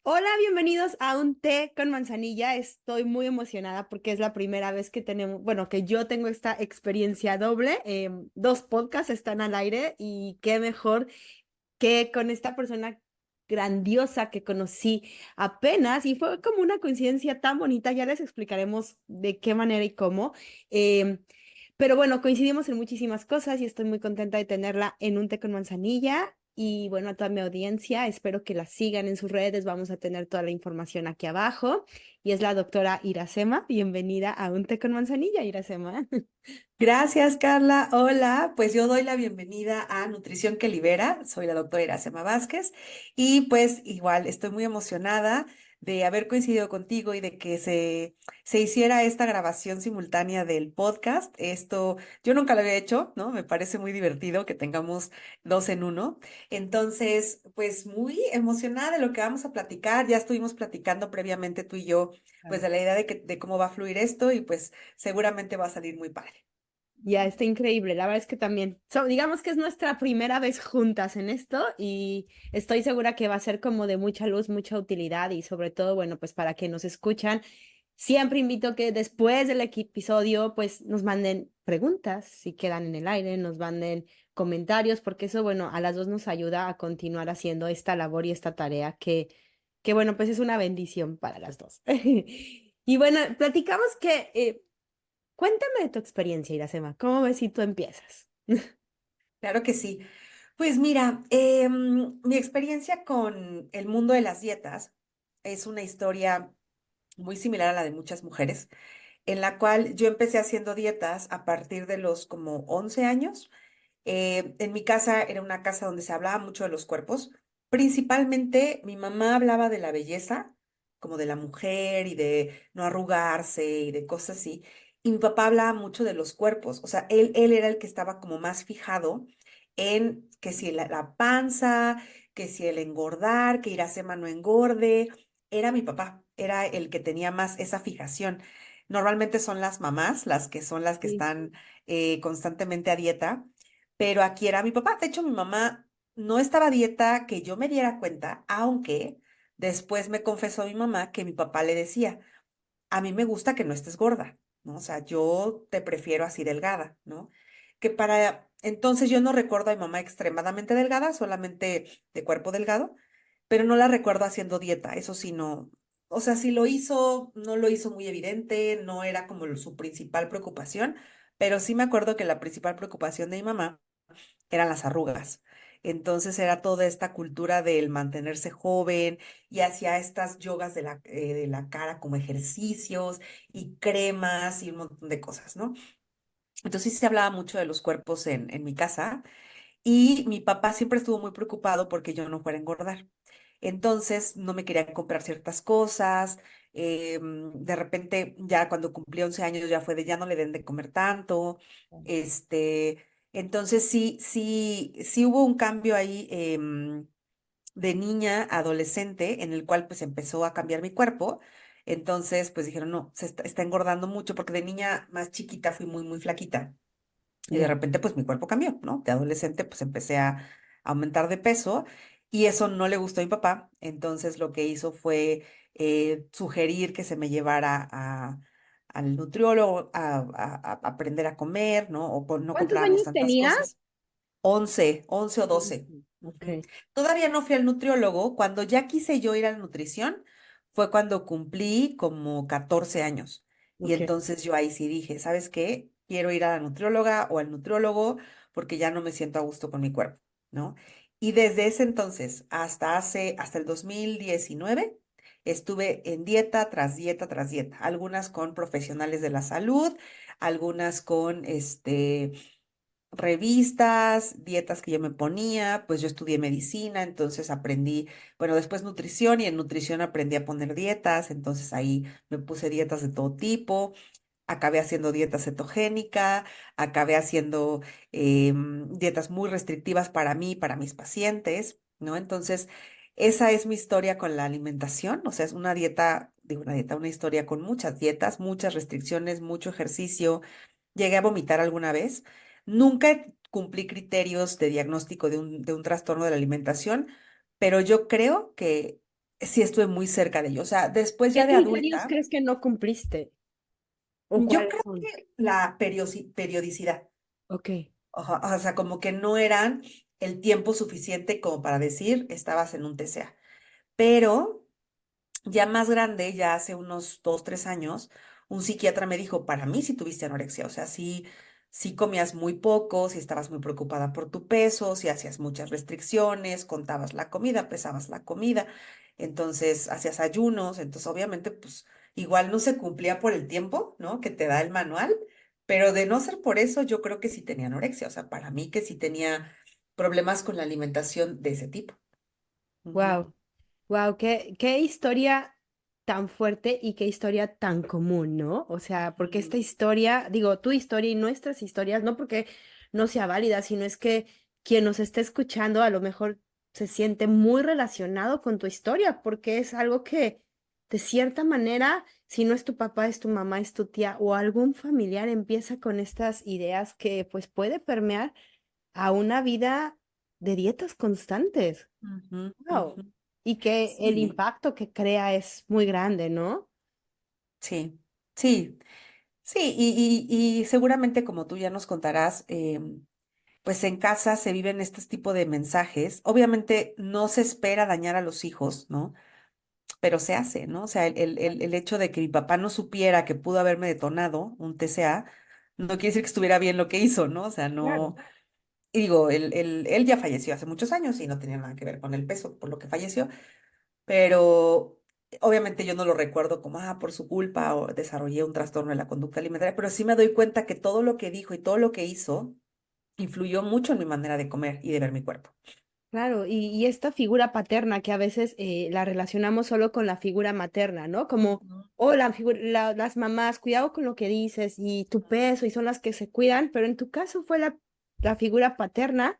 Hola, bienvenidos a un té con manzanilla. Estoy muy emocionada porque es la primera vez que tenemos, bueno, que yo tengo esta experiencia doble. Dos podcasts están al aire y qué mejor que con esta persona grandiosa que conocí apenas y fue como una coincidencia tan bonita. Ya les explicaremos de qué manera y cómo. Em, pero bueno, coincidimos en muchísimas cosas y estoy muy contenta de tenerla en un té con manzanilla. Y bueno, a toda mi audiencia, espero que la sigan en sus redes. Vamos a tener toda la información aquí abajo. Y es la doctora Iracema. Bienvenida a un té con manzanilla, Iracema. Gracias, Carla. Hola, pues yo doy la bienvenida a Nutrición que Libera. Soy la doctora Iracema Vázquez y pues igual estoy muy emocionada de haber coincidido contigo y de que se hiciera esta grabación simultánea del podcast. Esto yo nunca lo había hecho, ¿no? Me parece muy divertido que tengamos dos en uno. Entonces, pues muy emocionada de lo que vamos a platicar. Ya estuvimos platicando previamente tú y yo, pues de la idea de cómo va a fluir esto y pues seguramente va a salir muy padre. Ya está increíble. La verdad es que también, digamos que es nuestra primera vez juntas en esto y estoy segura que va a ser como de mucha luz, mucha utilidad y sobre todo, bueno, pues para que nos escuchan, siempre invito que después del episodio, pues nos manden preguntas, si quedan en el aire, nos manden comentarios, porque eso, bueno, a las dos nos ayuda a continuar haciendo esta labor y esta tarea que bueno, pues es una bendición para las dos. Y bueno, platicamos que cuéntame de tu experiencia, Iracema. ¿Cómo ves si tú empiezas? Claro que sí. Pues mira, mi experiencia con el mundo de las dietas es una historia muy similar a la de muchas mujeres, en la cual yo empecé haciendo dietas a partir de los como 11 años. En mi casa era una casa donde se hablaba mucho de los cuerpos. Principalmente mi mamá hablaba de la belleza, como de la mujer y de no arrugarse y de cosas así. Y mi papá hablaba mucho de los cuerpos. O sea, él era el que estaba como más fijado en que si la panza, que si el engordar, que Iracema no engorde. Era mi papá, era el que tenía más esa fijación. Normalmente son las mamás las que son las que Sí. están constantemente a dieta, pero aquí era mi papá. De hecho, mi mamá no estaba a dieta que yo me diera cuenta, aunque después me confesó mi mamá que mi papá le decía, a mí me gusta que no estés gorda, ¿no? O sea, yo te prefiero así delgada, ¿no? Que para entonces yo no recuerdo a mi mamá extremadamente delgada, solamente de cuerpo delgado, pero no la recuerdo haciendo dieta, eso sí, no. O sea, si lo hizo, no lo hizo muy evidente, no era como su principal preocupación, pero sí me acuerdo que la principal preocupación de mi mamá eran las arrugas. Entonces era toda esta cultura del mantenerse joven y hacía estas yogas de la cara como ejercicios y cremas y un montón de cosas, ¿no? Entonces sí se hablaba mucho de los cuerpos en mi casa y mi papá siempre estuvo muy preocupado porque yo no fuera a engordar. Entonces no me quería comprar ciertas cosas. De repente, ya cuando cumplí 11 años, ya fue de ya no le den de comer tanto. Entonces sí hubo un cambio ahí de niña a adolescente en el cual pues empezó a cambiar mi cuerpo. Entonces pues dijeron, no, está engordando mucho porque de niña más chiquita fui muy flaquita. Y de Ya. repente, pues mi cuerpo cambió, ¿no? De adolescente, pues empecé a aumentar de peso y eso no le gustó a mi papá. Entonces, lo que hizo fue sugerir que se me llevara al nutriólogo a aprender a comer, ¿no? O no ¿Cuántos comprarnos años tantas tenías? cosas. 11 o 12. Ok, Ujú. Todavía no fui al nutriólogo. Cuando ya quise yo ir a la nutrición, fue cuando cumplí como 14 años. Y ok. entonces yo ahí sí dije, ¿sabes qué? Quiero ir a la nutrióloga o al nutriólogo porque ya no me siento a gusto con mi cuerpo, ¿no? Y desde ese entonces hasta el 2019, estuve en dieta tras dieta tras dieta, algunas con profesionales de la salud, algunas con revistas, dietas que yo me ponía, pues yo estudié medicina, entonces aprendí, bueno, después nutrición y en nutrición aprendí a poner dietas, entonces ahí me puse dietas de todo tipo, acabé haciendo dieta cetogénica, acabé haciendo dietas muy restrictivas para mí, para mis pacientes, ¿no? Entonces, esa es mi historia con la alimentación, o sea, es una dieta, digo, una historia con muchas dietas, muchas restricciones, mucho ejercicio. Llegué a vomitar alguna vez. Nunca cumplí criterios de diagnóstico de un trastorno de la alimentación, pero yo creo que sí estuve muy cerca de ello. O sea, después ¿Qué ya de criterios adulta, crees que no cumpliste? ¿O yo cuáles creo son? que la periodicidad, Ok. ajá, o sea, como que no eran el tiempo suficiente como para decir estabas en un TCA. Pero ya más grande, ya hace unos 2, 3 años, un psiquiatra me dijo, para mí sí tuviste anorexia, o sea, sí comías muy poco, si estabas muy preocupada por tu peso, si hacías muchas restricciones, contabas la comida, pesabas la comida, entonces hacías ayunos, entonces obviamente pues igual no se cumplía por el tiempo, ¿no? Que te da el manual, pero de no ser por eso, yo creo que sí tenía anorexia, o sea, para mí que sí tenía problemas con la alimentación de ese tipo. Ujú, Wow. Wow, qué historia tan fuerte y qué historia tan común, ¿no? O sea, porque esta ujú, historia, digo, tu historia y nuestras historias, no porque no sea válida, sino es que quien nos esté escuchando a lo mejor se siente muy relacionado con tu historia, porque es algo que, de cierta manera, si no es tu papá, es tu mamá, es tu tía o algún familiar, empieza con estas ideas que pues puede permear a una vida de dietas constantes. ujú, Wow. ujú. Y que el Sí, impacto que crea es muy grande, ¿no? sí, sí, sí, y seguramente como tú ya nos contarás, pues en casa se viven estos tipos de mensajes. Obviamente no se espera dañar a los hijos, ¿no? Pero se hace, ¿no? O sea, el hecho de que mi papá no supiera que pudo haberme detonado un TCA, no quiere decir que estuviera bien lo que hizo, ¿no? O sea, no, Claro. y digo, él ya falleció hace muchos años y no tenía nada que ver con el peso por lo que falleció, pero obviamente yo no lo recuerdo como, por su culpa o desarrollé un trastorno de la conducta alimentaria, pero sí me doy cuenta que todo lo que dijo y todo lo que hizo influyó mucho en mi manera de comer y de ver mi cuerpo. Claro, y esta figura paterna que a veces la relacionamos solo con la figura materna, ¿no? Como, Ujú. oh, las mamás, cuidado con lo que dices y tu peso y son las que se cuidan, pero en tu caso fue la figura paterna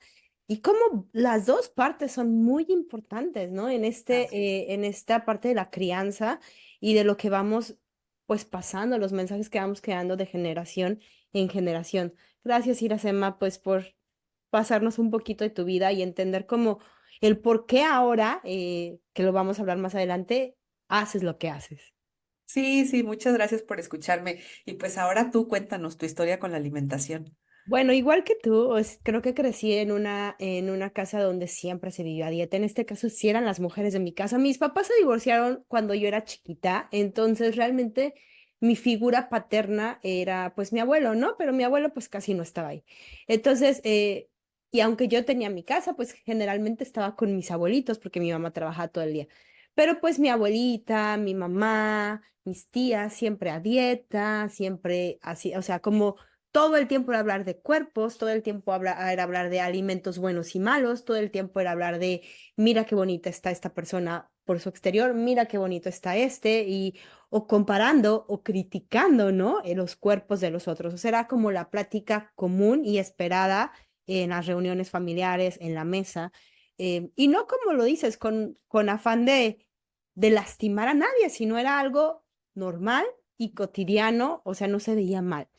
y como las dos partes son muy importantes, ¿no? Así es. En esta parte de la crianza y de lo que vamos pues pasando, los mensajes que vamos creando de generación en generación. Gracias, Iracema, pues por pasarnos un poquito de tu vida y entender como el por qué ahora, que lo vamos a hablar más adelante, haces lo que haces. Sí, sí, muchas gracias por escucharme. Y pues ahora tú cuéntanos tu historia con la alimentación. Bueno, igual que tú, creo que crecí en una casa donde siempre se vivió a dieta. En este caso, sí eran las mujeres de mi casa. Mis papás se divorciaron cuando yo era chiquita, entonces realmente mi figura paterna era pues mi abuelo, ¿no? Pero mi abuelo pues casi no estaba ahí. Entonces, y aunque yo tenía mi casa, pues generalmente estaba con mis abuelitos porque mi mamá trabajaba todo el día. Pero pues mi abuelita, mi mamá, mis tías, siempre a dieta, siempre así, o sea, como todo el tiempo era hablar de cuerpos, todo el tiempo era hablar de alimentos buenos y malos, todo el tiempo era hablar de, mira qué bonita está esta persona por su exterior, mira qué bonito está este, y o comparando o criticando, ¿no? Los cuerpos de los otros. O sea, era como la plática común y esperada en las reuniones familiares, en la mesa, y no como lo dices, con afán de lastimar a nadie, sino era algo normal y cotidiano, o sea, no se veía mal.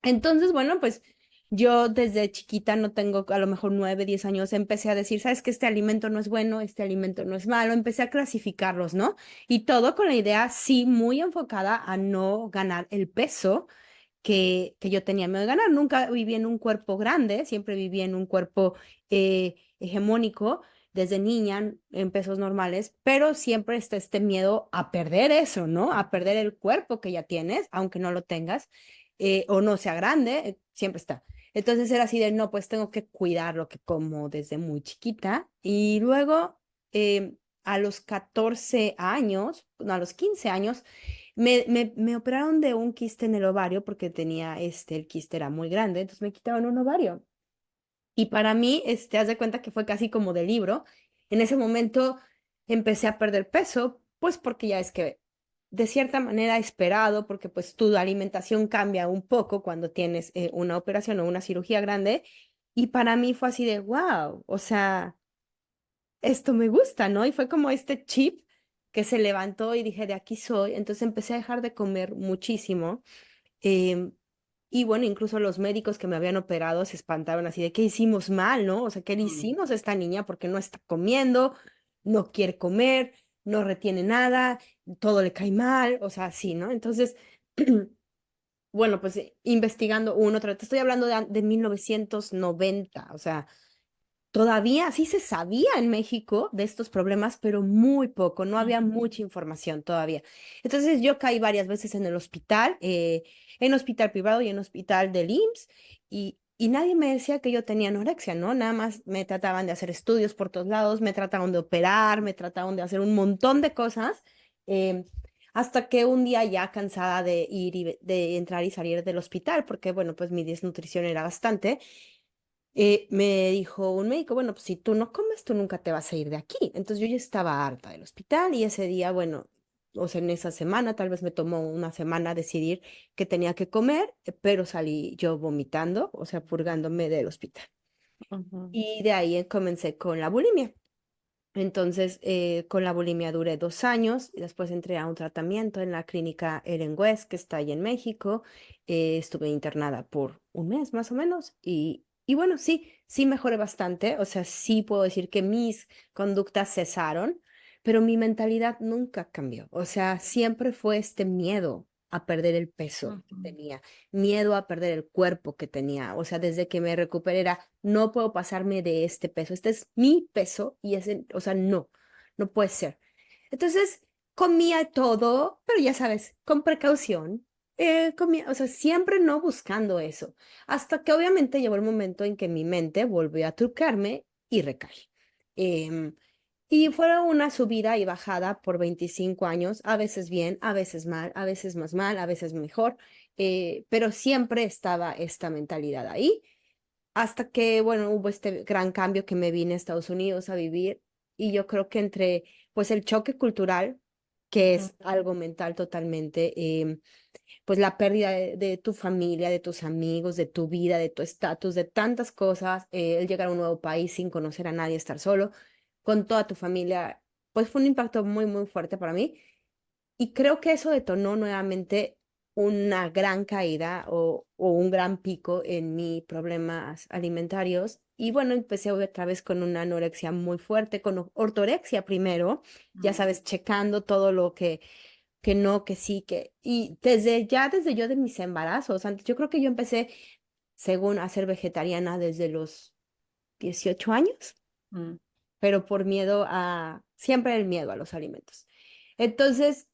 Entonces, bueno, pues yo desde chiquita, no tengo a lo mejor 9, 10 años, empecé a decir, sabes que este alimento no es bueno, este alimento no es malo, empecé a clasificarlos, ¿no? Y todo con la idea, sí, muy enfocada a no ganar el peso que yo tenía miedo de ganar. Nunca viví en un cuerpo grande, siempre viví en un cuerpo hegemónico. Desde niña, en pesos normales, pero siempre está este miedo a perder eso, ¿no? A perder el cuerpo que ya tienes, aunque no lo tengas o no sea grande, siempre está. Entonces era así de, no, pues tengo que cuidar lo que como desde muy chiquita. Y luego, a los 14 años, no, a los 15 años, me operaron de un quiste en el ovario porque tenía, el quiste era muy grande, entonces me quitaban un ovario. Y para mí, haz de cuenta que fue casi como de libro. En ese momento empecé a perder peso, pues porque ya es que de cierta manera esperado, porque pues tu alimentación cambia un poco cuando tienes una operación o una cirugía grande. Y para mí fue así de, wow, o sea, esto me gusta, ¿no? Y fue como este chip que se levantó y dije, de aquí soy. Entonces empecé a dejar de comer muchísimo. Em, y bueno, incluso los médicos que me habían operado se espantaron así de qué hicimos mal, ¿no? O sea, ¿qué le Mm, hicimos a esta niña porque no está comiendo, no quiere comer? no retiene nada, todo le cae mal, o sea, así, ¿no? Entonces, bueno, pues investigando uno, otro, te estoy hablando de 1990, o sea, todavía sí se sabía en México de estos problemas, pero muy poco, no había Ujú, mucha información todavía. Entonces yo caí varias veces en el hospital, en hospital privado y en hospital del IMSS, y nadie me decía que yo tenía anorexia, ¿no? Nada más me trataban de hacer estudios por todos lados, me trataban de operar, me trataban de hacer un montón de cosas, eh, hasta que un día ya cansada de ir y de entrar y salir del hospital, porque bueno, pues mi desnutrición era bastante. Me dijo un médico, bueno, pues si tú no comes, tú nunca te vas a ir de aquí. Entonces yo ya estaba harta del hospital y ese día, bueno, o sea, en esa semana, tal vez me tomó una semana decidir que tenía que comer, pero salí yo vomitando, o sea, purgándome del hospital. ujú, Y de ahí comencé con la bulimia. Entonces, con la bulimia duré 2 años y después entré a un tratamiento en la clínica Ellen West, que está ahí en México. Estuve internada por un mes más o menos y bueno, sí, sí mejoré bastante. O sea, sí puedo decir que mis conductas cesaron, pero mi mentalidad nunca cambió. O sea, siempre fue este miedo a perder el peso que ujú, tenía, miedo a perder el cuerpo que tenía. O sea, desde que me recuperé era, no puedo pasarme de este peso, este es mi peso y ese, o sea, no, no puede ser. Entonces, comía todo, pero ya sabes, con precaución. Comía, o sea, siempre no buscando eso, hasta que obviamente llegó el momento en que mi mente volvió a trucarme y recaí. Em, y fue una subida y bajada por 25 años, a veces bien, a veces mal, a veces más mal, a veces mejor, pero siempre estaba esta mentalidad ahí, hasta que, bueno, hubo este gran cambio que me vine a Estados Unidos a vivir y yo creo que entre, pues, el choque cultural, que ujú, es algo mental totalmente, pues la pérdida de tu familia, de tus amigos, de tu vida, de tu estatus, de tantas cosas, el llegar a un nuevo país sin conocer a nadie, estar solo con toda tu familia, pues fue un impacto muy, muy fuerte para mí. Y creo que eso detonó nuevamente una gran caída o un gran pico en mis problemas alimentarios. Y bueno, empecé otra vez con una anorexia muy fuerte, con ortorexia primero, ya ujú, sabes, checando todo lo que no, que sí, que... Y desde yo de mis embarazos, antes, yo creo que yo empecé, según, a ser vegetariana desde los 18 años, ujú, pero por miedo siempre el miedo a los alimentos. Entonces,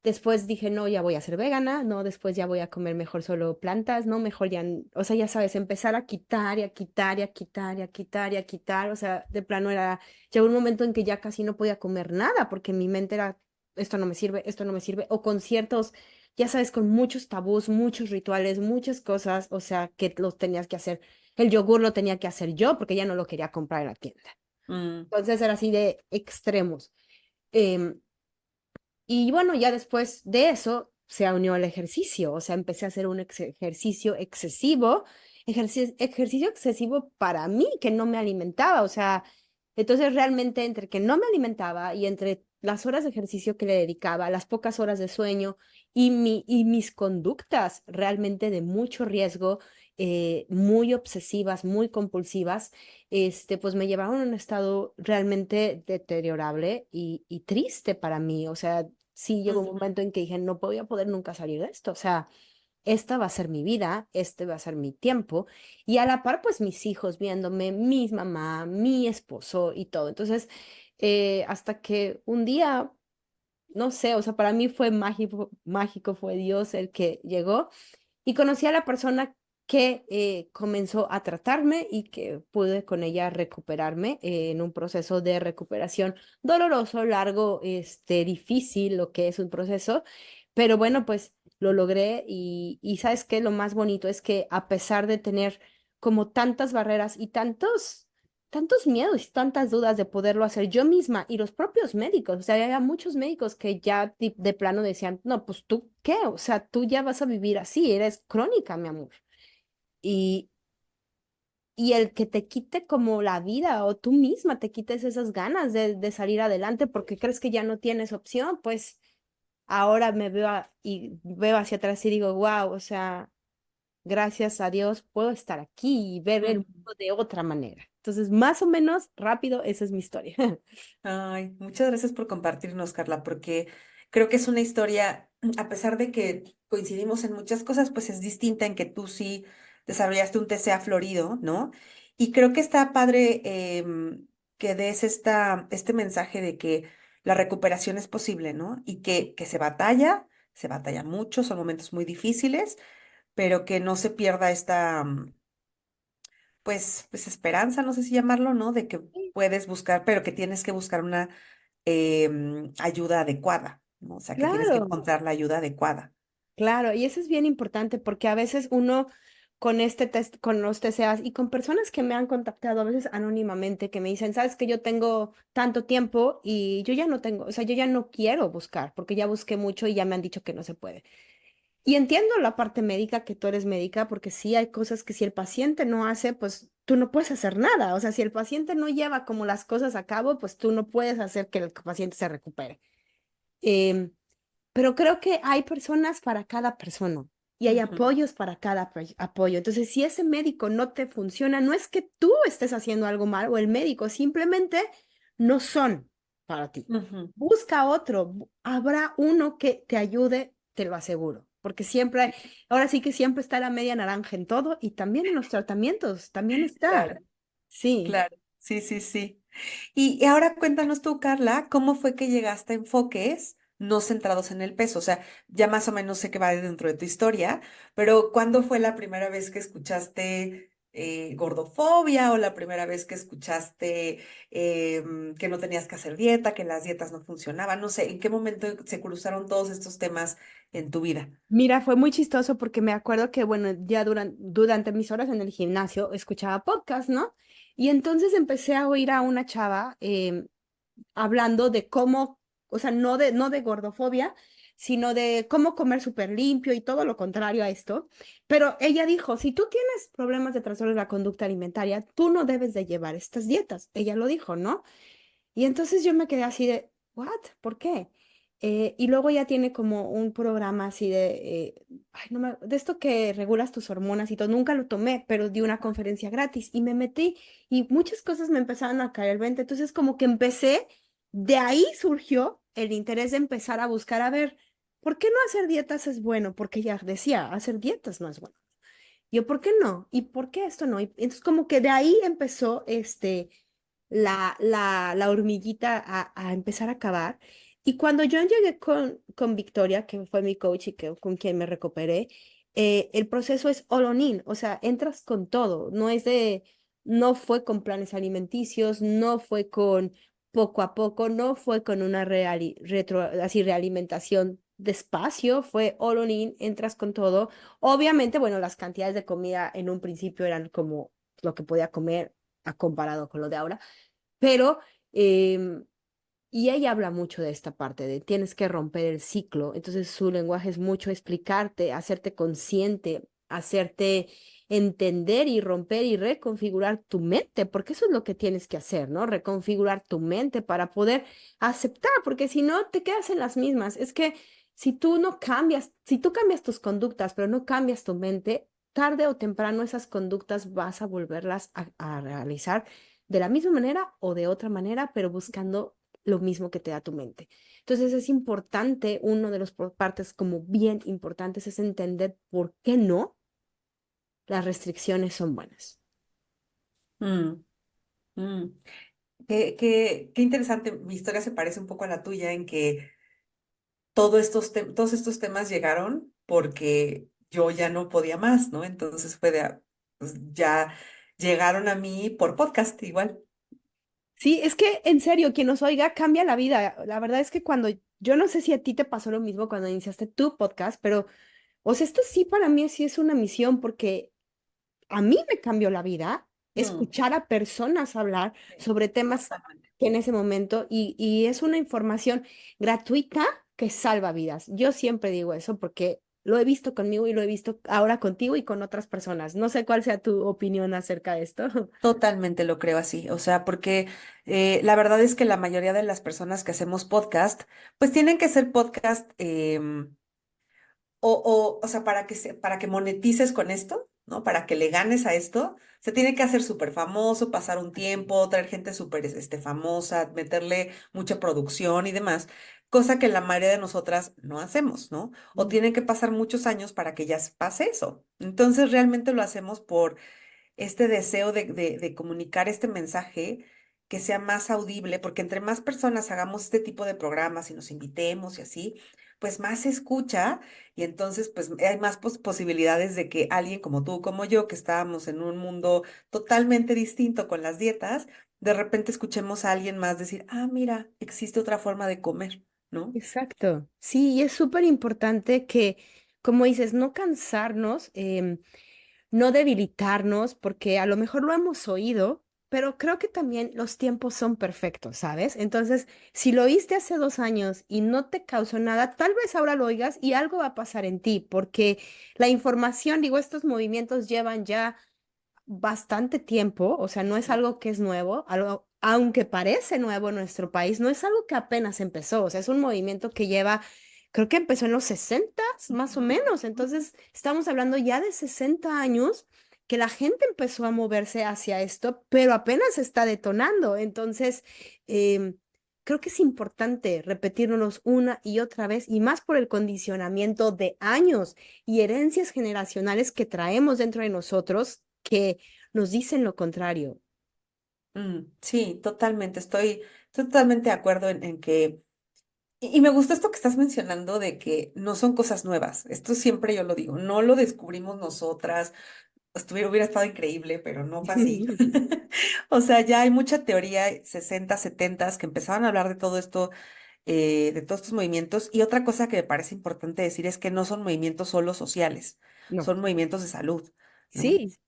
después dije, no, ya voy a ser vegana, no, después ya voy a comer mejor solo plantas, no, mejor ya, o sea, ya sabes, empezar a quitar y a quitar y a quitar y a quitar y a quitar, o sea, de plano llegó un momento en que ya casi no podía comer nada porque mi mente era, esto no me sirve, esto no me sirve, o con ciertos, ya sabes, con muchos tabús, muchos rituales, muchas cosas, o sea, que los tenías que hacer. El yogur lo tenía que hacer yo porque ya no lo quería comprar en la tienda. ujú, Entonces era así de extremos. Em, y bueno, ya después de eso se unió al ejercicio, o sea, empecé a hacer un ejercicio excesivo, ejercicio excesivo para mí que no me alimentaba, o sea, entonces realmente entre que no me alimentaba y entre las horas de ejercicio que le dedicaba, las pocas horas de sueño y mis conductas realmente de mucho riesgo, muy obsesivas, muy compulsivas, pues me llevaron a un estado realmente deteriorable y triste para mí. O sea, sí llegó un ujú, momento en que dije, no voy a poder nunca salir de esto. O sea, esta va a ser mi vida, este va a ser mi tiempo. Y a la par, pues mis hijos viéndome, mi mamá, mi esposo y todo. Entonces, hasta que un día, no sé, o sea, para mí fue mágico, mágico, fue Dios el que llegó y conocí a la persona que comenzó a tratarme y que pude con ella recuperarme en un proceso de recuperación doloroso, largo, difícil, lo que es un proceso, pero bueno, pues lo logré y ¿sabes qué? Lo más bonito es que a pesar de tener como tantas barreras y tantos miedos y tantas dudas de poderlo hacer yo misma y los propios médicos, o sea, había muchos médicos que ya de plano decían, no, pues tú qué, o sea, tú ya vas a vivir así, eres crónica, mi amor. Y, y el que te quite como la vida o tú misma te quites esas ganas de salir adelante porque crees que ya no tienes opción, pues ahora me veo y veo hacia atrás y digo, wow, o sea, gracias a Dios puedo estar aquí y ver el ujú. mundo de otra manera. Entonces, más o menos rápido, esa es mi historia. Ay, muchas gracias por compartirnos, Carla, porque creo que es una historia, a pesar de que coincidimos en muchas cosas, pues es distinta en que tú sí desarrollaste un TCA florido, ¿no? Y creo que está padre que des este mensaje de que la recuperación es posible, ¿no? Y que se batalla mucho, son momentos muy difíciles, pero que no se pierda esta, pues esperanza, no sé si llamarlo, ¿no? De que Sí, puedes buscar, pero que tienes que buscar una ayuda adecuada, ¿no? O sea, que tienes que claro. encontrar la ayuda adecuada. Claro, y eso es bien importante porque a veces uno con este test, con los TCAs y con personas que me han contactado a veces anónimamente que me dicen, sabes que yo tengo tanto tiempo y yo ya no tengo, o sea, yo ya no quiero buscar porque ya busqué mucho y ya me han dicho que no se puede. Y entiendo la parte médica, que tú eres médica, porque sí hay cosas que si el paciente no hace, pues tú no puedes hacer nada. O sea, si el paciente no lleva como las cosas a cabo, pues tú no puedes hacer que el paciente se recupere. Em, pero creo que hay personas para cada persona y hay Ujú, apoyos para cada apoyo. Entonces, si ese médico no te funciona, no es que tú estés haciendo algo mal o el médico, simplemente no son para ti. ujú. Busca otro, habrá uno que te ayude, te lo aseguro, porque siempre, ahora sí que siempre está la media naranja en todo y también en los tratamientos, también está. Claro, Sí. claro. Sí, sí, sí. Y ahora cuéntanos tú, Carla, ¿cómo fue que llegaste a enfoques no centrados en el peso? O sea, ya más o menos sé que va dentro de tu historia, pero ¿cuándo fue la primera vez que escuchaste gordofobia o la primera vez que escuchaste que no tenías que hacer dieta, que las dietas no funcionaban? No sé, ¿en qué momento se cruzaron todos estos temas en tu vida? Mira, fue muy chistoso porque me acuerdo que, bueno, ya durante mis horas en el gimnasio escuchaba podcast, ¿no? Y entonces empecé a oír a una chava hablando de cómo, o sea, no de gordofobia, sino de cómo comer súper limpio y todo lo contrario a esto. Pero ella dijo, si tú tienes problemas de trastorno de la conducta alimentaria, tú no debes de llevar estas dietas. Ella lo dijo, ¿no? Y entonces yo me quedé así de, ¿what? ¿Por qué? Y luego ya tiene como un programa así ay, de esto que regulas tus hormonas y todo. Nunca lo tomé, pero di una conferencia gratis y me metí y muchas cosas me empezaron a caer el 20. Entonces como que empecé, de ahí surgió el interés de empezar a buscar, a ver, ¿por qué no hacer dietas es bueno? Porque ella decía, hacer dietas no es bueno. Yo, ¿por qué no? ¿Y por qué esto no? Y entonces como que de ahí empezó la hormiguita a empezar a cavar. Y cuando yo llegué con Victoria, que fue mi coach y con quien me recuperé, el proceso es all on in, o sea, entras con todo, no fue con planes alimenticios, no fue con poco a poco, no fue con una así realimentación despacio, fue all on in, entras con todo. Obviamente, bueno, las cantidades de comida en un principio eran como lo que podía comer a comparado con lo de ahora, pero, y ella habla mucho de esta parte de tienes que romper el ciclo, entonces su lenguaje es mucho explicarte, hacerte consciente, hacerte entender y romper y reconfigurar tu mente, porque eso es lo que tienes que hacer, ¿no? Reconfigurar tu mente para poder aceptar, porque si no te quedas en las mismas. Es que si tú no cambias, si tú cambias tus conductas, pero no cambias tu mente, tarde o temprano esas conductas vas a volverlas a realizar de la misma manera o de otra manera, pero buscando lo mismo que te da tu mente. Entonces es importante, uno de los partes como bien importantes es entender por qué no las restricciones son buenas. Mm, mm. Qué interesante. Mi historia se parece un poco a la tuya en que todos estos temas llegaron porque yo ya no podía más, ¿no? Entonces pues ya llegaron a mí por podcast igual. Sí, es que en serio, quien nos oiga cambia la vida. La verdad es que yo no sé si a ti te pasó lo mismo cuando iniciaste tu podcast, pero, o sea, esto sí para mí sí es una misión porque a mí me cambió la vida Mm, escuchar a personas hablar sí, sobre temas totalmente. que en ese momento, y es una información gratuita que salva vidas. Yo siempre digo eso porque lo he visto conmigo y lo he visto ahora contigo y con otras personas. No sé cuál sea tu opinión acerca de esto. Totalmente lo creo así. O sea, porque la verdad es que la mayoría de las personas que hacemos podcast, pues tienen que ser podcast o sea, para que monetices con esto, ¿no? Para que le ganes a esto, se tiene que hacer súper famoso, pasar un tiempo, traer gente súper famosa, meterle mucha producción y demás, cosa que la mayoría de nosotras no hacemos, ¿no? O Mm. tienen que pasar muchos años para que ya se pase eso. Entonces, realmente lo hacemos por este deseo de comunicar este mensaje que sea más audible, porque entre más personas hagamos este tipo de programas y nos invitemos y así, pues más se escucha y entonces pues hay más posibilidades de que alguien como tú, como yo, que estábamos en un mundo totalmente distinto con las dietas, de repente escuchemos a alguien más decir, ah, mira, existe otra forma de comer, ¿no? Exacto. Sí, y es súper importante que, como dices, no cansarnos, no debilitarnos, porque a lo mejor lo hemos oído, pero creo que también los tiempos son perfectos, ¿sabes? Entonces, si lo oíste hace 2 años y no te causó nada, tal vez ahora lo oigas y algo va a pasar en ti, porque la información, digo, estos movimientos llevan ya bastante tiempo, o sea, no es algo que es nuevo, algo, aunque parece nuevo en nuestro país, no es algo que apenas empezó, o sea, es un movimiento que lleva, creo que empezó en los 60 más o menos, entonces estamos hablando ya de 60 años que la gente empezó a moverse hacia esto, pero apenas está detonando, entonces creo que es importante repetirnos una y otra vez, y más por el condicionamiento de años y herencias generacionales que traemos dentro de nosotros que nos dicen lo contrario. Sí, totalmente, estoy totalmente de acuerdo en que y me gusta esto que estás mencionando de que no son cosas nuevas. Esto siempre yo lo digo, no lo descubrimos nosotras. Hubiera estado increíble, pero no fue así. O sea, ya hay mucha teoría, 60, 70, que empezaban a hablar de todo esto, de todos estos movimientos. Y otra cosa que me parece importante decir es que no son movimientos solo sociales, No, son movimientos de salud, ¿no? sí,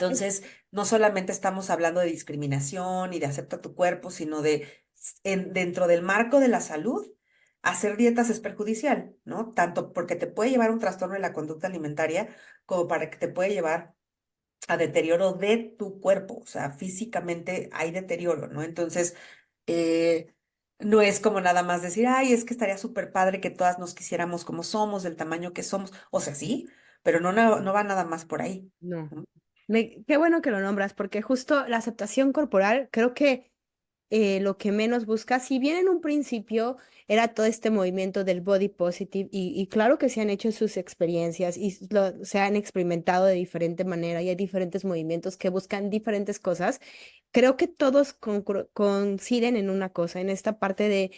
es- Entonces, no solamente estamos hablando de discriminación y de acepta tu cuerpo, sino de dentro del marco de la salud, hacer dietas es perjudicial, ¿no? Tanto porque te puede llevar a un trastorno de la conducta alimentaria como para que te puede llevar a deterioro de tu cuerpo, o sea, físicamente hay deterioro, ¿no? Entonces, eh, no es como nada más decir, ay, es que estaría súper padre que todas nos quisiéramos como somos, del tamaño que somos, o sea, sí, pero no va nada más por ahí. no. ¿No? Qué bueno que lo nombras, porque justo la aceptación corporal creo que lo que menos busca, si bien en un principio era todo este movimiento del body positive, y claro que se han hecho sus experiencias y se han experimentado de diferente manera y hay diferentes movimientos que buscan diferentes cosas, creo que todos coinciden en una cosa, en esta parte de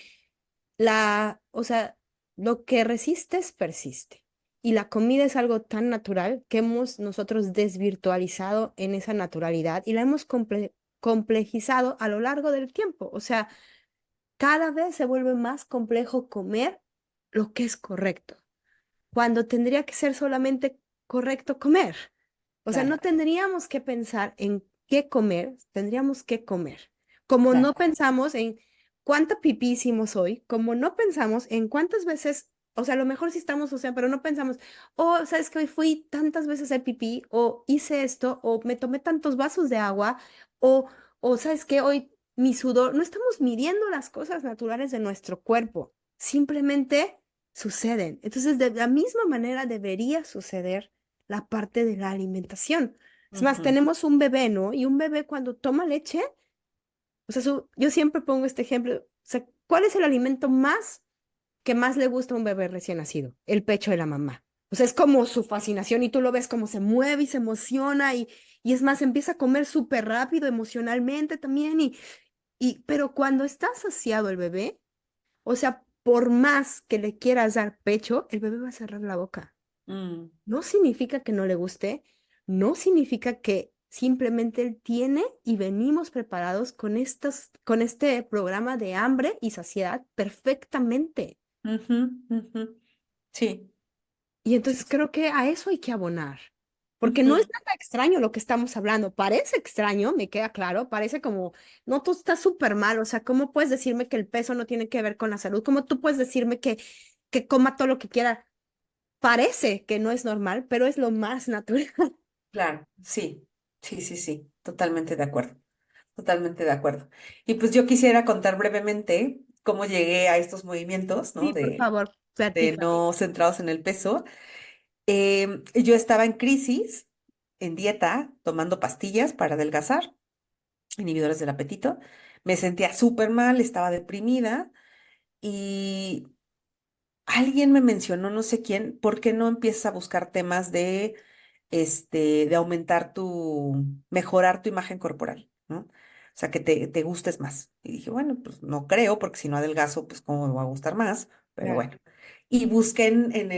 o sea, lo que resistes persiste. Y la comida es algo tan natural que hemos nosotros desvirtualizado en esa naturalidad y la hemos complejizado a lo largo del tiempo. O sea, cada vez se vuelve más complejo comer lo que es correcto, cuando tendría que ser solamente correcto comer. O sea, Claro, no tendríamos que pensar en qué comer, tendríamos que comer. Como claro. no pensamos en cuánta pipí hicimos hoy, como no pensamos en cuántas veces, o sea, a lo mejor sí estamos, o sea, pero no pensamos, oh, sabes que hoy fui tantas veces a hacer pipí, o hice esto, o me tomé tantos vasos de agua, o, o sabes que hoy mi sudor, no estamos midiendo las cosas naturales de nuestro cuerpo, simplemente suceden. Entonces, de la misma manera debería suceder la parte de la alimentación. Es más, Ujú, tenemos un bebé, ¿no? Y un bebé cuando toma leche, o sea, yo siempre pongo este ejemplo, o sea, ¿cuál es el alimento más que más le gusta a un bebé recién nacido? El pecho de la mamá. O sea, es como su fascinación y tú lo ves como se mueve y se emociona y es más, empieza a comer súper rápido emocionalmente también pero cuando está saciado el bebé, o sea, por más que le quieras dar pecho, el bebé va a cerrar la boca. mm, No significa que no le guste, no significa que simplemente él tiene y venimos preparados con este programa de hambre y saciedad perfectamente. ujú, ujú. Sí, Y sí, entonces sí. creo que a eso hay que abonar, porque no es Ujú, nada extraño lo que estamos hablando. Parece extraño, me queda claro, parece como, no, tú estás súper mal, o sea, ¿cómo puedes decirme que el peso no tiene que ver con la salud? ¿Cómo tú puedes decirme que coma todo lo que quiera? Parece que no es normal, pero es lo más natural. claro, sí, sí, sí, sí, totalmente de acuerdo, totalmente de acuerdo. Y pues yo quisiera contar brevemente cómo llegué a estos movimientos, ¿no? Sí, por favor, De platícame. no centrados en el peso. Yo estaba en crisis, en dieta, tomando pastillas para adelgazar, inhibidores del apetito. Me sentía súper mal, estaba deprimida y alguien me mencionó, no sé quién, ¿por qué no empiezas a buscar temas de aumentar mejorar tu imagen corporal, ¿no? O sea, que te gustes más. Y dije, bueno, pues no creo, porque si no adelgazo, pues cómo me va a gustar más, pero Claro. bueno. Y busqué en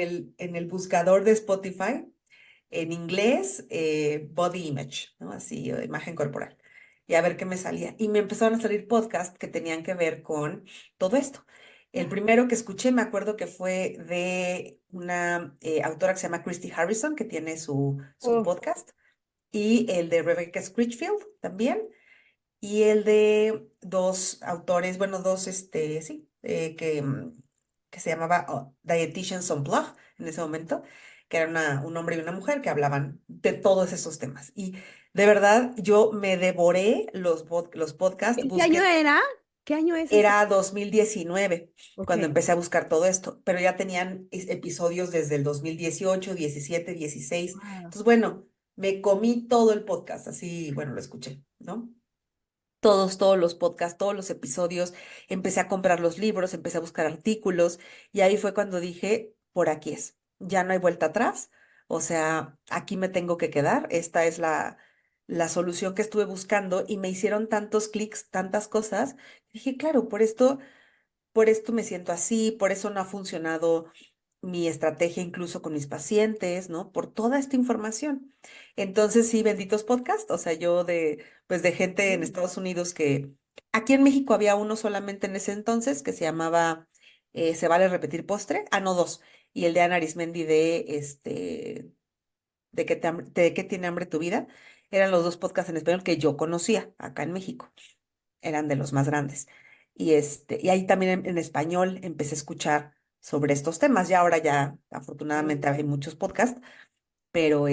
el buscador de Spotify, en inglés, body image, ¿no? Así, o imagen corporal. Y a ver qué me salía. Y me empezaron a salir podcasts que tenían que ver con todo esto. El primero que escuché, me acuerdo que fue de una autora que se llama Christy Harrison, que tiene su Uf, podcast, y el de Rebecca Scritchfield también, y el de dos autores, bueno, dos, sí, que se llamaba Dietitians Unplugged en ese momento, que era un hombre y una mujer que hablaban de todos esos temas. Y de verdad, yo me devoré los podcasts, ¿qué año busqué, era? ¿Qué año es este? era 2019 Ok. cuando empecé a buscar todo esto, pero ya tenían episodios desde el 2018, 17, 16. Wow. Entonces, bueno, me comí todo el podcast, así, bueno, lo escuché, ¿no? Todos los podcasts, todos los episodios, empecé a comprar los libros, empecé a buscar artículos y ahí fue cuando dije, por aquí es, ya no hay vuelta atrás, o sea, aquí me tengo que quedar, esta es la solución que estuve buscando y me hicieron tantos clics, tantas cosas, dije, claro, por esto me siento así, por eso no ha funcionado mi estrategia incluso con mis pacientes, ¿no? Por toda esta información. Entonces, sí, benditos podcasts, o sea, yo pues de gente en Sí. Estados Unidos que aquí en México había uno solamente en ese entonces que se llamaba ¿Se vale repetir postre? Ah, no, dos. Y el de Ana Arismendi de qué tiene hambre tu vida. Eran los dos podcasts en español que yo conocía acá en México, eran de los más grandes. Y ahí también en español empecé a escuchar sobre estos temas. Ya ahora ya, afortunadamente, hay muchos podcasts, pero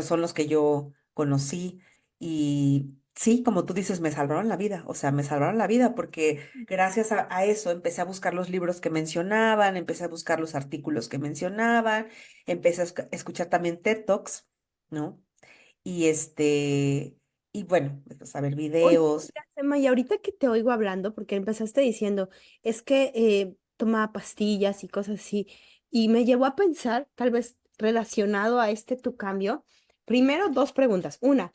son los que yo conocí. Y sí, como tú dices, me salvaron la vida. O sea, me salvaron la vida porque gracias a eso empecé a buscar los libros que mencionaban, empecé a buscar los artículos que mencionaban, empecé a escuchar también TED Talks, ¿no? Y bueno, pues, a ver Oye, videos. mira, Sema, y ahorita que te oigo hablando, porque empezaste diciendo, es que tomaba pastillas y cosas así, y me llevó a pensar, tal vez relacionado a este tu cambio, primero dos preguntas. Una,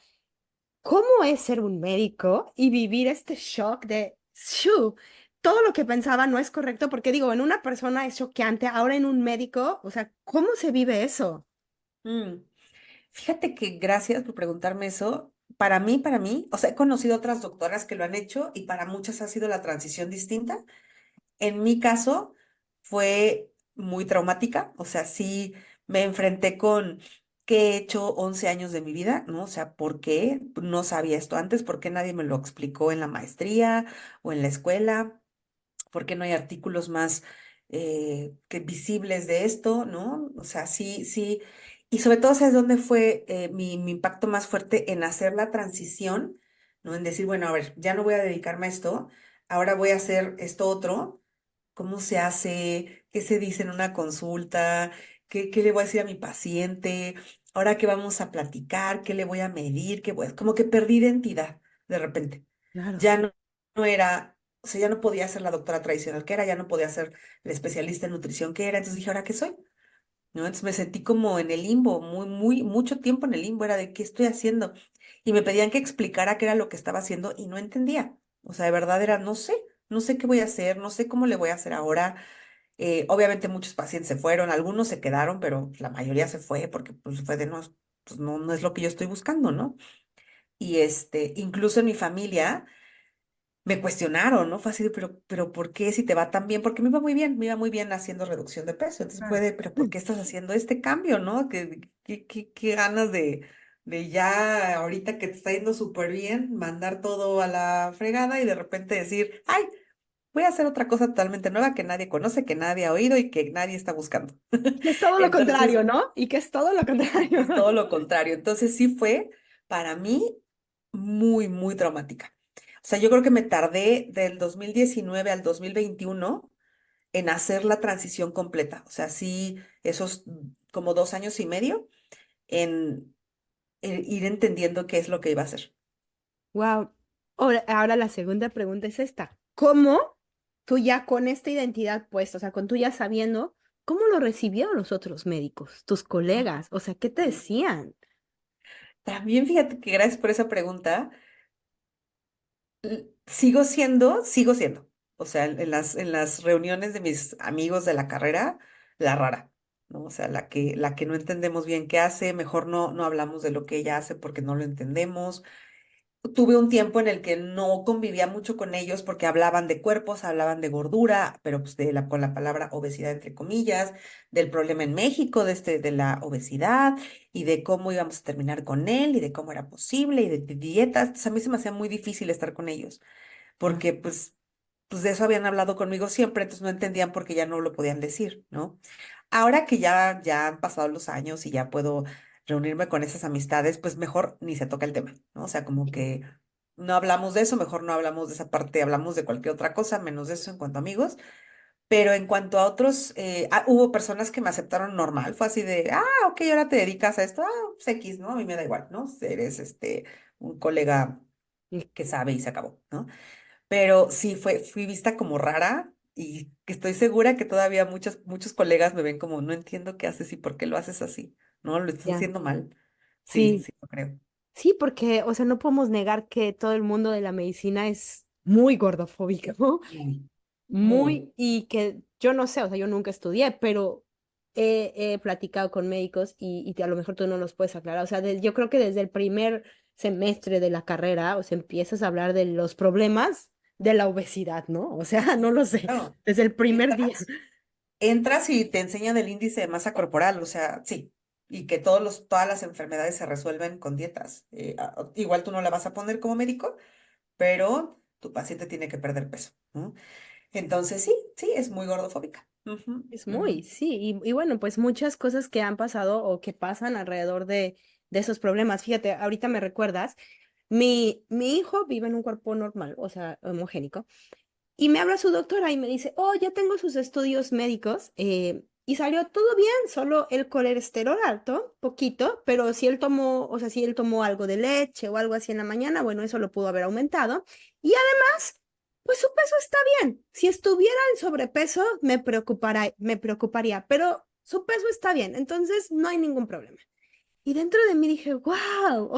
¿cómo es ser un médico y vivir este shock de, shoo, todo lo que pensaba no es correcto? Porque digo, en una persona es choqueante, ahora en un médico, o sea, ¿cómo se vive eso? Mm, Fíjate que gracias por preguntarme eso. Para mí, o sea, he conocido otras doctoras que lo han hecho y para muchas ha sido la transición distinta. En mi caso fue muy traumática, o sea, sí me enfrenté con qué he hecho 11 años de mi vida, ¿no? O sea, ¿por qué no sabía esto antes? ¿Por qué nadie me lo explicó en la maestría o en la escuela? ¿Por qué no hay artículos más que visibles de esto, ¿no? O sea, sí, sí. Y sobre todo, ¿sabes dónde fue mi impacto más fuerte en hacer la transición, ¿no? En decir, bueno, a ver, ya no voy a dedicarme a esto, ahora voy a hacer esto otro. ¿Cómo se hace? ¿Qué se dice en una consulta? ¿Qué le voy a decir a mi paciente? Ahora qué vamos a platicar, qué le voy a medir, como que perdí identidad de repente. Claro. Ya no era, o sea, ya no podía ser la doctora tradicional que era, ya no podía ser la especialista en nutrición que era. Entonces dije, ¿ahora qué soy? ¿No? Entonces me sentí como en el limbo, mucho tiempo en el limbo, era de qué estoy haciendo. Y me pedían que explicara qué era lo que estaba haciendo y no entendía. O sea, de verdad era, no sé qué voy a hacer, no sé cómo le voy a hacer ahora. Obviamente muchos pacientes se fueron, algunos se quedaron, pero la mayoría se fue porque pues fue de no, pues no es lo que yo estoy buscando, ¿no? Y incluso en mi familia me cuestionaron, ¿no? Fue así de, pero ¿por qué si te va tan bien? Porque me iba muy bien haciendo reducción de peso. Entonces fue Claro. de, pero ¿por qué estás haciendo este cambio, no? Qué ganas de ya, ahorita que te está yendo súper bien, mandar todo a la fregada y de repente decir, ay, voy a hacer otra cosa totalmente nueva que nadie conoce, que nadie ha oído y que nadie está buscando. Y que es todo lo Entonces, contrario, ¿no? Y que es todo lo y contrario. es todo lo contrario. Entonces sí fue para mí muy traumática. O sea, yo creo que me tardé del 2019 al 2021 en hacer la transición completa. O sea, sí, esos como 2 años y medio en ir entendiendo qué es lo que iba a hacer. Wow. Ahora la segunda pregunta es esta. ¿Cómo tú ya con esta identidad puesta, o sea, con tú ya sabiendo, cómo lo recibieron los otros médicos, tus colegas? O sea, ¿qué te Ujú. decían? También fíjate que gracias por esa pregunta. Sigo siendo. O sea, en las reuniones de mis amigos de la carrera, la rara, ¿no? O sea, la que no entendemos bien qué hace, mejor no hablamos de lo que ella hace porque no lo entendemos. Tuve un tiempo en el que no convivía mucho con ellos porque hablaban de cuerpos, hablaban de gordura, pero pues con la palabra obesidad entre comillas, del problema en México de la obesidad y de cómo íbamos a terminar con él y de cómo era posible y de dietas. Entonces, a mí se me hacía muy difícil estar con ellos Ah, porque pues de eso habían hablado conmigo siempre, entonces no entendían por qué ya no lo podían decir, ¿no? Ahora que ya han pasado los años y ya puedo reunirme con esas amistades, pues mejor ni se toca el tema, ¿no? O sea, como que no hablamos de eso, mejor no hablamos de esa parte, hablamos de cualquier otra cosa, menos de eso en cuanto a amigos. Pero en cuanto a otros, hubo personas que me aceptaron normal, fue así de, ok, ahora te dedicas a esto, pues X, ¿no? A mí me da igual, ¿no? Eres un colega y- que sabe y se acabó, ¿no? Pero sí fui vista como rara y que estoy segura que todavía muchos colegas me ven como, no entiendo qué haces y por qué lo haces así, ¿no? Lo estás ya. haciendo mal. Sí, Sí, sí, lo creo. sí, porque, o sea, no podemos negar que todo el mundo de la medicina es muy gordofóbico, Muy, muy. muy, y que yo no sé, o sea, yo nunca estudié, pero he platicado con médicos y a lo mejor tú no los puedes aclarar. O sea, yo creo que desde el primer semestre de la carrera, o sea, empiezas a hablar de los problemas de la obesidad, ¿no? O sea, no lo sé, Claro. desde el primer día. Entras y te enseñan el índice de masa corporal, o sea, sí. Y que todas las enfermedades se resuelven con dietas. Igual tú no la vas a poner como médico, pero tu paciente tiene que perder peso, ¿no? Entonces, sí, sí, es muy gordofóbica. Ujú, Es muy, ujú. sí, y bueno, pues muchas cosas que han pasado o que pasan alrededor de esos problemas. Fíjate, ahorita me recuerdas, mi hijo vive en un cuerpo normal, o sea, homogénico, y me habla su doctora y me dice, oh, ya tengo sus estudios médicos y salió todo bien, solo el colesterol alto, poquito, pero si él tomó, o sea, si él tomó algo de leche o algo así en la mañana, bueno, eso lo pudo haber aumentado. Y además, pues su peso está bien. Si estuviera en sobrepeso, me preocuparía, pero su peso está bien, entonces no hay ningún problema. Y dentro de mí dije, wow,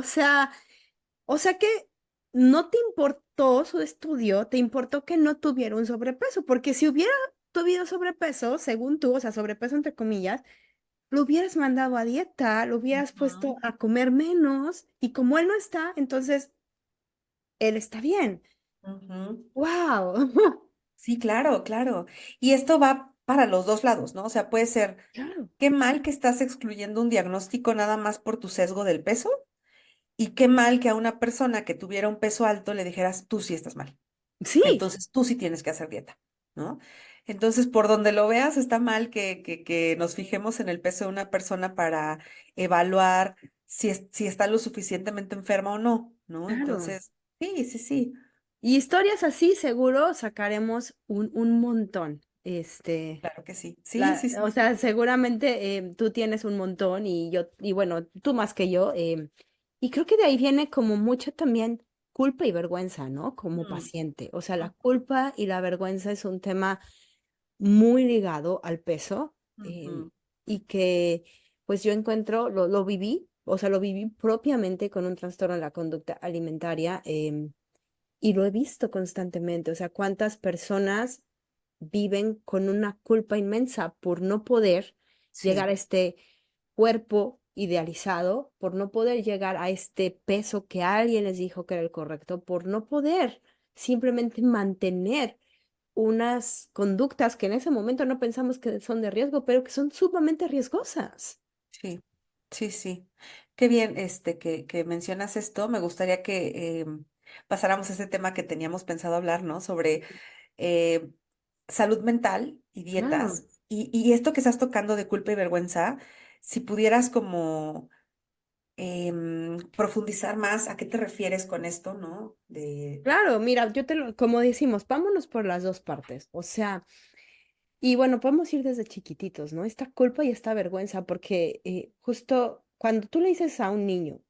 o sea que no te importó su estudio, te importó que no tuviera un sobrepeso, porque si hubiera tuvido sobrepeso, según tú, o sea, sobrepeso entre comillas, lo hubieras mandado a dieta, lo hubieras puesto Ujú, a comer menos, y como él no está, entonces él está bien. ujú. ¡Wow! Sí, claro, claro. Y esto va para los dos lados, ¿no? O sea, puede ser, Claro. qué mal que estás excluyendo un diagnóstico nada más por tu sesgo del peso y qué mal que a una persona que tuviera un peso alto le dijeras, tú sí estás mal. Sí, Entonces tú sí tienes que hacer dieta, ¿no? Entonces, por donde lo veas, está mal que nos fijemos en el peso de una persona para evaluar si está lo suficientemente enferma o no, ¿no? claro. Entonces, sí, sí, sí, Y historias así, seguro sacaremos un montón. claro que sí. Sí, sí, O sí. sea, seguramente tú tienes un montón y yo, y bueno, tú más que yo. Y creo que de ahí viene como mucho también culpa y vergüenza, ¿no? Como Mm, paciente. O sea, la mm, culpa y la vergüenza es un tema muy ligado al peso ujú. y que pues yo encuentro, lo viví, o sea, lo viví propiamente con un trastorno de la conducta alimentaria. Y lo he visto constantemente, o sea, cuántas personas viven con una culpa inmensa por no poder llegar Sí, a este cuerpo idealizado, por no poder llegar a este peso que alguien les dijo que era el correcto, por no poder simplemente mantener unas conductas que en ese momento no pensamos que son de riesgo, pero que son sumamente riesgosas. sí, sí, sí. Qué bien, que mencionas esto. Me gustaría que pasáramos a ese tema que teníamos pensado hablar, ¿no? Sobre eh, salud mental y Claro. dietas. Y esto que estás tocando de culpa y vergüenza, si pudieras como profundizar más, ¿a qué te refieres con esto, no? Claro, mira, como decimos, vámonos por las dos partes. O sea, y bueno, podemos ir desde chiquititos, ¿no? Esta culpa y esta vergüenza, porque justo cuando tú le dices a un niño,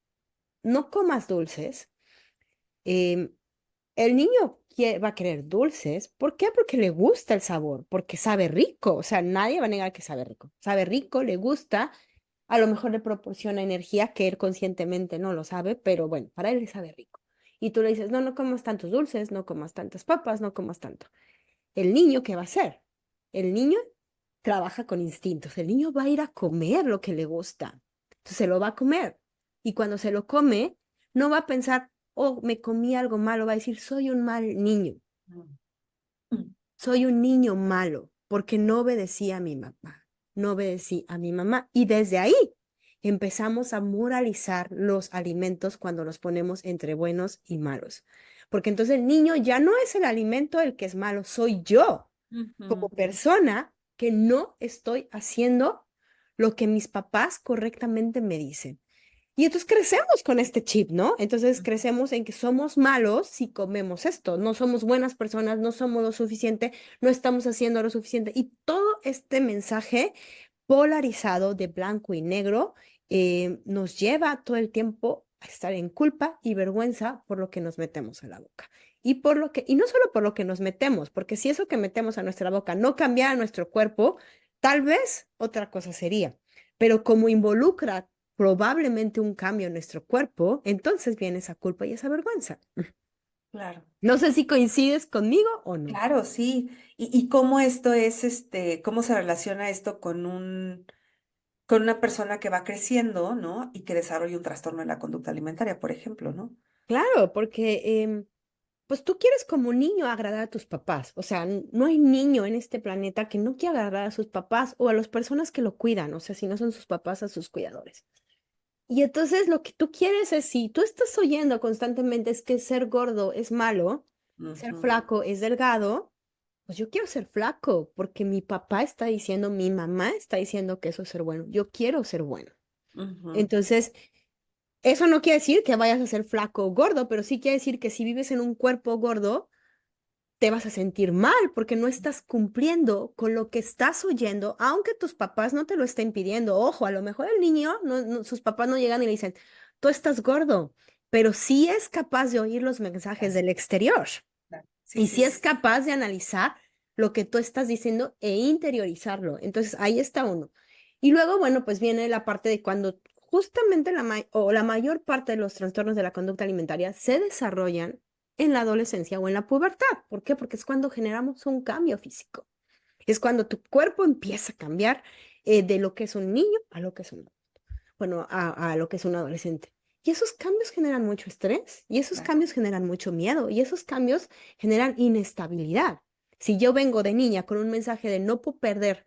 no comas dulces, em, el niño va a querer dulces. ¿Por qué? Porque le gusta el sabor, porque sabe rico. O sea, nadie va a negar que sabe rico. Sabe rico, le gusta, a lo mejor le proporciona energía que él conscientemente no lo sabe, pero bueno, para él le sabe rico. Y tú le dices, no, no comas tantos dulces, no comas tantas papas, no comas tanto. El niño, ¿qué va a hacer? El niño trabaja con instintos. El niño va a ir a comer lo que le gusta. Entonces se lo va a comer. Y cuando se lo come, no va a pensar, oh, me comí algo malo. Va a decir, soy un mal niño. Mm. Mm. Soy un niño malo porque no obedecí a mi mamá. No obedecí a mi mamá. Y desde ahí empezamos a moralizar los alimentos cuando los ponemos entre buenos y malos. Porque entonces el niño ya no es el alimento el que es malo, soy yo como Ujú. persona que no estoy haciendo lo que mis papás correctamente me dicen. Y entonces crecemos con este chip, ¿no? Entonces crecemos en que somos malos si comemos esto, no somos buenas personas, no somos lo suficiente, no estamos haciendo lo suficiente. Y todo este mensaje polarizado de blanco y negro nos lleva todo el tiempo a estar en culpa y vergüenza por lo que nos metemos a la boca. Y por lo que, y no solo por lo que nos metemos, porque si eso que metemos a nuestra boca no cambiara nuestro cuerpo, tal vez otra cosa sería. Pero como involucra probablemente un cambio en nuestro cuerpo, entonces viene esa culpa y esa vergüenza. Claro, No sé si coincides conmigo o no. claro, sí. Y cómo esto es, cómo se relaciona esto con una persona que va creciendo, ¿no? Y que desarrolla un trastorno en la conducta alimentaria, por ejemplo, ¿no? Claro, porque pues tú quieres como niño agradar a tus papás. O sea, no hay niño en este planeta que no quiera agradar a sus papás o a las personas que lo cuidan. O sea, si no son sus papás, a sus cuidadores. Y entonces lo que tú quieres es, si tú estás oyendo constantemente es que ser gordo es malo, ser Ujú, flaco es delgado, pues yo quiero ser flaco porque mi papá está diciendo, mi mamá está diciendo que eso es ser bueno. Yo quiero ser bueno. ujú, Entonces, eso no quiere decir que vayas a ser flaco o gordo, pero sí quiere decir que si vives en un cuerpo gordo, te vas a sentir mal porque no estás cumpliendo con lo que estás oyendo, aunque tus papás no te lo estén pidiendo. Ojo, a lo mejor el niño, sus papás no llegan y le dicen, tú estás gordo, pero sí es capaz de oír los mensajes claro, del exterior claro. Sí, y sí, sí es sí. capaz de analizar lo que tú estás diciendo e interiorizarlo. Entonces, ahí está uno. Y luego, bueno, pues viene la parte de cuando justamente o la mayor parte de los trastornos de la conducta alimentaria se desarrollan en la adolescencia o en la pubertad. ¿Por qué? Porque es cuando generamos un cambio físico. Es cuando tu cuerpo empieza a cambiar de lo que es un niño a lo que es un, bueno, a lo que es un adolescente. Y esos cambios generan mucho estrés, y esos Claro. cambios generan mucho miedo, y esos cambios generan inestabilidad. Si yo vengo de niña con un mensaje de no puedo perder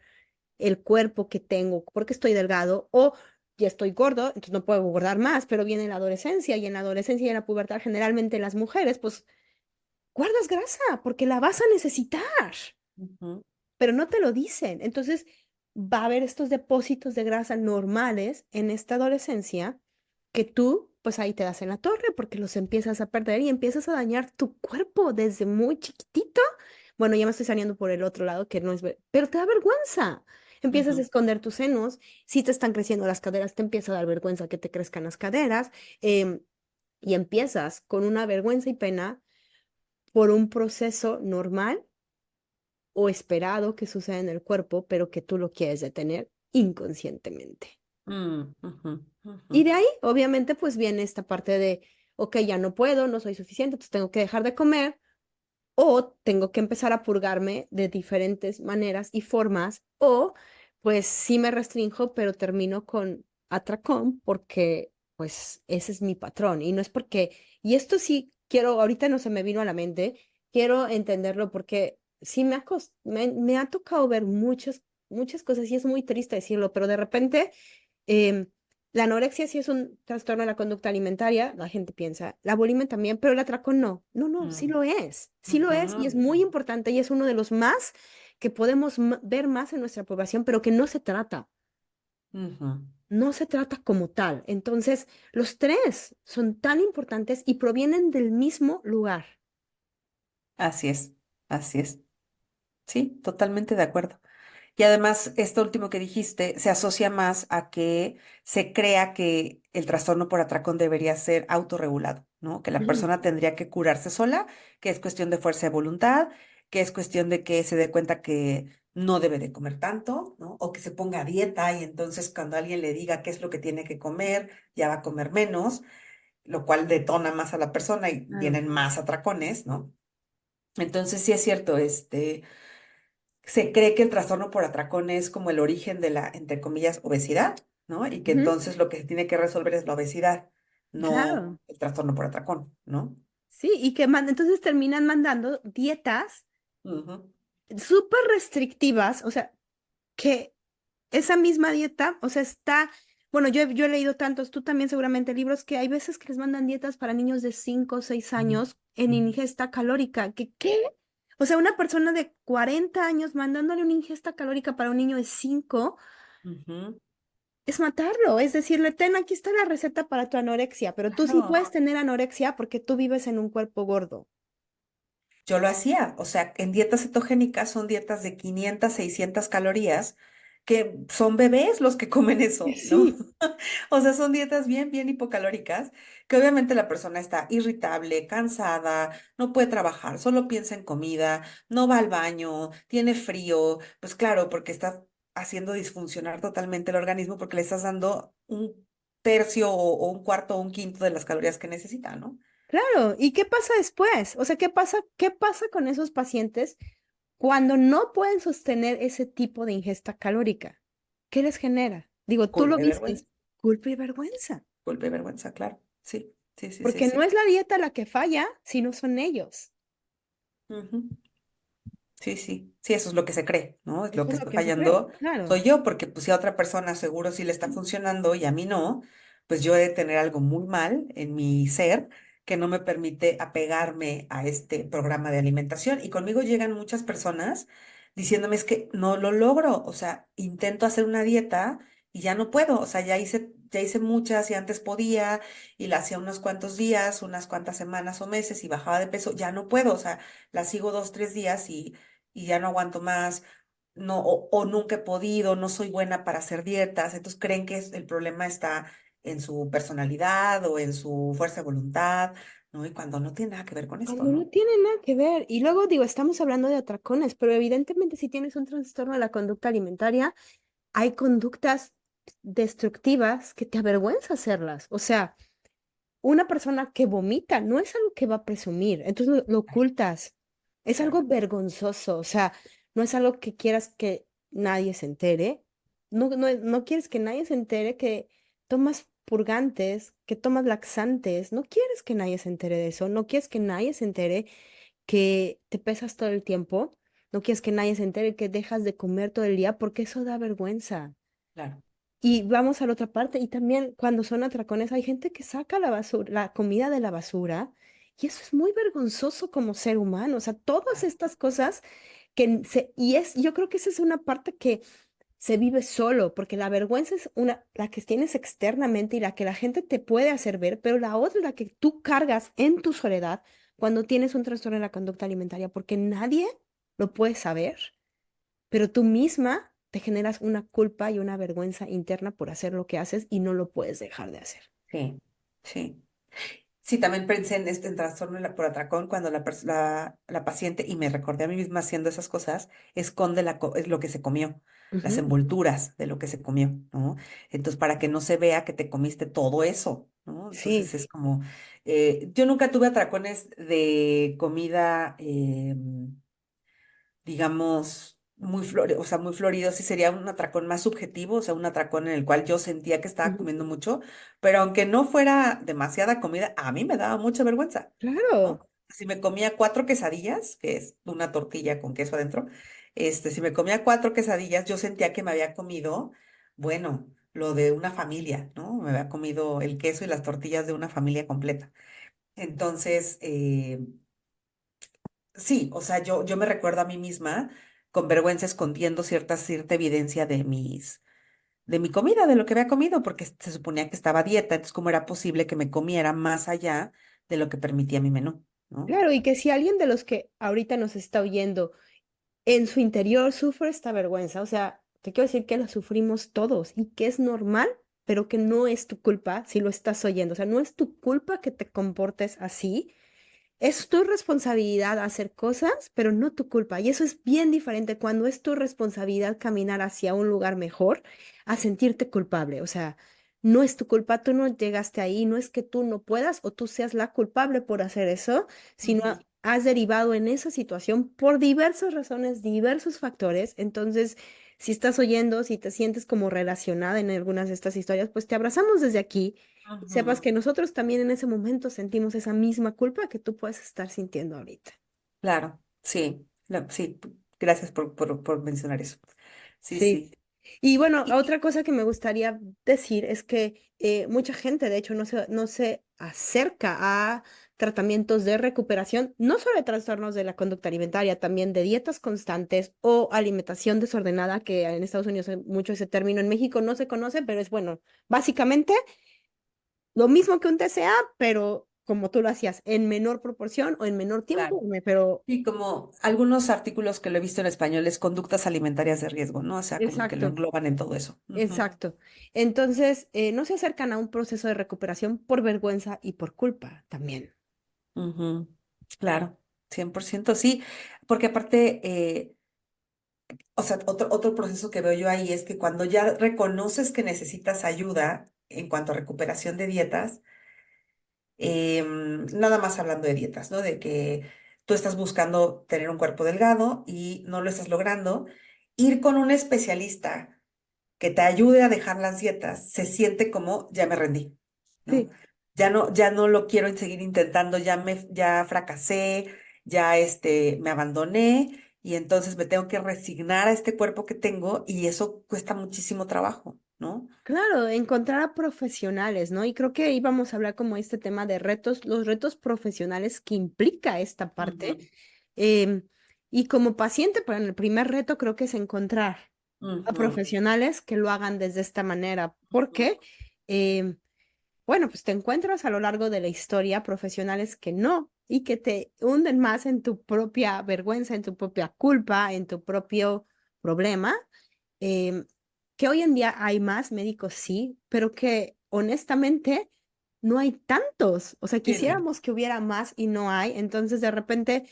el cuerpo que tengo porque estoy delgado o ya estoy gordo, entonces no puedo engordar más, pero viene la adolescencia y en la adolescencia y en la pubertad generalmente las mujeres, pues guardas grasa porque la vas a necesitar, Ujú, pero no te lo dicen. Entonces va a haber estos depósitos de grasa normales en esta adolescencia que tú, pues ahí te das en la torre porque los empiezas a perder y empiezas a dañar tu cuerpo desde muy chiquitito. Bueno, ya me estoy saliendo por el otro lado que no es, pero te da vergüenza. Empiezas a ujú, esconder tus senos, si te están creciendo las caderas, te empieza a dar vergüenza que te crezcan las caderas em, y empiezas con una vergüenza y pena por un proceso normal o esperado que suceda en el cuerpo, pero que tú lo quieres detener inconscientemente. ujú, ujú, Y de ahí, obviamente, pues viene esta parte de, ok, ya no puedo, no soy suficiente, entonces tengo que dejar de comer o tengo que empezar a purgarme de diferentes maneras y formas o pues sí me restrinjo, pero termino con atracón porque pues ese es mi patrón y no es porque, y esto sí quiero, ahorita no se me vino a la mente, quiero entenderlo porque sí me ha tocado ver muchas cosas y es muy triste decirlo, pero de repente em, la anorexia sí es un trastorno de la conducta alimentaria, la gente piensa, la bulimia también, pero el atracón no. No, no, mm, sí lo es y ujú, es muy importante y es uno de los más que podemos ver más en nuestra población, pero que no se trata, ujú. no se trata como tal. Entonces, los tres son tan importantes y provienen del mismo lugar. Así es, así es. Sí, totalmente de acuerdo. Y además, esto último que dijiste se asocia más a que se crea que el trastorno por atracón debería ser autorregulado, ¿no? Que la Ujú. persona tendría que curarse sola, que es cuestión de fuerza de voluntad, que es cuestión de que se dé cuenta que no debe de comer tanto, ¿no? O que se ponga a dieta y entonces cuando alguien le diga qué es lo que tiene que comer, ya va a comer menos, lo cual detona más a la persona y Claro. vienen más atracones, ¿no? Entonces sí es cierto, se cree que el trastorno por atracón es como el origen de la, entre comillas, obesidad, ¿no? Y que Ujú. entonces lo que se tiene que resolver es la obesidad, no Claro. el trastorno por atracón, ¿no? Sí, y que entonces terminan mandando dietas Ujú, súper restrictivas, o sea, que esa misma dieta, o sea, está, bueno, yo he leído tantos, tú también seguramente libros, que hay veces que les mandan dietas para niños de 5 o 6 ujú, años en ujú, ingesta calórica, que ¿qué? O sea, una persona de 40 años mandándole una ingesta calórica para un niño de 5 ujú. es matarlo, es decirle, ten, aquí está la receta para tu anorexia, pero tú sí Claro, puedes tener anorexia porque tú vives en un cuerpo gordo. yo lo hacía, o sea, en dietas cetogénicas son dietas de 500, 600 calorías, que son bebés los que comen eso, ¿no? Sí, O sea, son dietas bien, bien hipocalóricas, que obviamente la persona está irritable, cansada, no puede trabajar, solo piensa en comida, no va al baño, tiene frío, pues claro, porque está haciendo disfuncionar totalmente el organismo porque le estás dando un tercio o un cuarto o un quinto de las calorías que necesita, ¿no? claro. ¿Y qué pasa después? O sea, qué pasa con esos pacientes cuando no pueden sostener ese tipo de ingesta calórica? ¿Qué les genera? Digo, tú lo Culpa y viste, vergüenza, culpa y vergüenza, culpa y vergüenza, claro. Sí, sí, sí, sí, porque no sí. es la dieta la que falla, sino son ellos. Ujú. Sí, sí, sí, eso es lo que se cree, ¿no? Es lo Eso que es lo está que se cree, fallando claro. soy yo, porque pues si a otra persona seguro sí le está funcionando y a mí no, pues yo he de tener algo muy mal en mi ser que no me permite apegarme a este programa de alimentación. Y conmigo llegan muchas personas diciéndome es que no lo logro, o sea, intento hacer una dieta y ya no puedo, o sea, ya hice muchas y antes podía y la hacía unos cuantos días, unas cuantas semanas o meses y bajaba de peso, ya no puedo, o sea, la sigo 2, 3 días y ya no aguanto más, no, o nunca he podido, no soy buena para hacer dietas, entonces creen que el problema está en su personalidad o en su fuerza de voluntad, ¿no? Y cuando no tiene nada que ver con esto, Cuando no ¿no? tiene nada que ver. Y luego digo, estamos hablando de atracones, pero evidentemente si tienes un trastorno de la conducta alimentaria, hay conductas destructivas que te avergüenza hacerlas. O sea, una persona que vomita no es algo que va a presumir, entonces lo ocultas. Es algo Claro, vergonzoso, o sea, no es algo que quieras que nadie se entere. No quieres que nadie se entere que tomas purgantes, que tomas laxantes. No quieres que nadie se entere de eso. No quieres que nadie se entere que te pesas todo el tiempo. No quieres que nadie se entere que dejas de comer todo el día porque eso da vergüenza. claro, Y vamos a la otra parte, y también cuando son atracones hay gente que saca la basura, la comida de la basura, y eso es muy vergonzoso como ser humano. O sea, todas claro, estas cosas yo creo que esa es una parte que se vive solo, porque la vergüenza es la que tienes externamente y la que la gente te puede hacer ver, pero la otra es la que tú cargas en tu soledad cuando tienes un trastorno de la conducta alimentaria, porque nadie lo puede saber, pero tú misma te generas una culpa y una vergüenza interna por hacer lo que haces y no lo puedes dejar de hacer. sí, sí. Sí, también pensé en este trastorno por atracón cuando la paciente, y me recordé a mí misma haciendo esas cosas, esconde es lo que se comió, las Ujú. envolturas de lo que se comió, ¿no? Entonces, para que no se vea que te comiste todo eso, ¿no? Entonces Sí. es como, yo nunca tuve atracones de comida, digamos, o sea, muy florido, sí sería un atracón más subjetivo, o sea, un atracón en el cual yo sentía que estaba Ujú. comiendo mucho, pero aunque no fuera demasiada comida, a mí me daba mucha vergüenza, ¿no? Claro. Si me comía 4 quesadillas, que es una tortilla con queso adentro, si me comía 4 quesadillas, yo sentía que me había comido, bueno, lo de una familia, ¿no? Me había comido el queso y las tortillas de una familia completa. Entonces, sí, o sea, yo me recuerdo a mí misma con vergüenza escondiendo cierta evidencia de mi comida, de lo que había comido, porque se suponía que estaba a dieta, entonces cómo era posible que me comiera más allá de lo que permitía mi menú, ¿no? Claro, y que si alguien de los que ahorita nos está oyendo en su interior sufre esta vergüenza. O sea, te quiero decir que la sufrimos todos y que es normal, pero que no es tu culpa si lo estás oyendo. O sea, no es tu culpa que te comportes así. Es tu responsabilidad hacer cosas, pero no tu culpa. Y eso es bien diferente cuando es tu responsabilidad caminar hacia un lugar mejor a sentirte culpable. O sea, no es tu culpa, tú no llegaste ahí, no es que tú no puedas o tú seas la culpable por hacer eso, sino Ujú. has derivado en esa situación por diversas razones, diversos factores. Entonces, si estás oyendo, si te sientes como relacionada en algunas de estas historias, pues te abrazamos desde aquí y sepas Ujú. que nosotros también en ese momento sentimos esa misma culpa que tú puedes estar sintiendo ahorita. Claro, sí, sí, gracias por mencionar eso. Sí, Sí. sí. Y bueno, Y- otra cosa que me gustaría decir es que mucha gente, de hecho, no se acerca a tratamientos de recuperación, no solo de trastornos de la conducta alimentaria, también de dietas constantes o alimentación desordenada, que en Estados Unidos hay mucho ese término, en México no se conoce, pero es bueno, básicamente lo mismo que un TCA, pero como tú lo hacías, en menor proporción o en menor tiempo, claro. pero Y como algunos artículos que lo he visto en español es conductas alimentarias de riesgo, ¿no? O sea, como que lo exacto, engloban en todo eso. Ujú. exacto. Entonces, no se acercan a un proceso de recuperación por vergüenza y por culpa también. Ujú. Claro, 100% sí, porque aparte, o sea, otro proceso que veo yo ahí es que cuando ya reconoces que necesitas ayuda en cuanto a recuperación de dietas, nada más hablando de dietas, ¿no? De que tú estás buscando tener un cuerpo delgado y no lo estás logrando, ir con un especialista que te ayude a dejar las dietas, se siente como ya me rendí, ¿no? Sí. Ya no lo quiero seguir intentando, ya fracasé, ya me abandoné y entonces me tengo que resignar a este cuerpo que tengo y eso cuesta muchísimo trabajo, ¿no? Claro, encontrar a profesionales, ¿no? Y creo que íbamos a hablar como este tema de retos, los retos profesionales que implica esta parte. Ujú. Em, y como paciente, pues el primer reto creo que es encontrar a Ujú. profesionales que lo hagan desde esta manera. ¿Por qué? Em, Bueno, pues te encuentras a lo largo de la historia profesionales que no y que te hunden más en tu propia vergüenza, en tu propia culpa, en tu propio problema, em, que hoy en día hay más médicos, sí, pero que honestamente no hay tantos. O sea, Sí, no. quisiéramos que hubiera más y no hay. Entonces, de repente,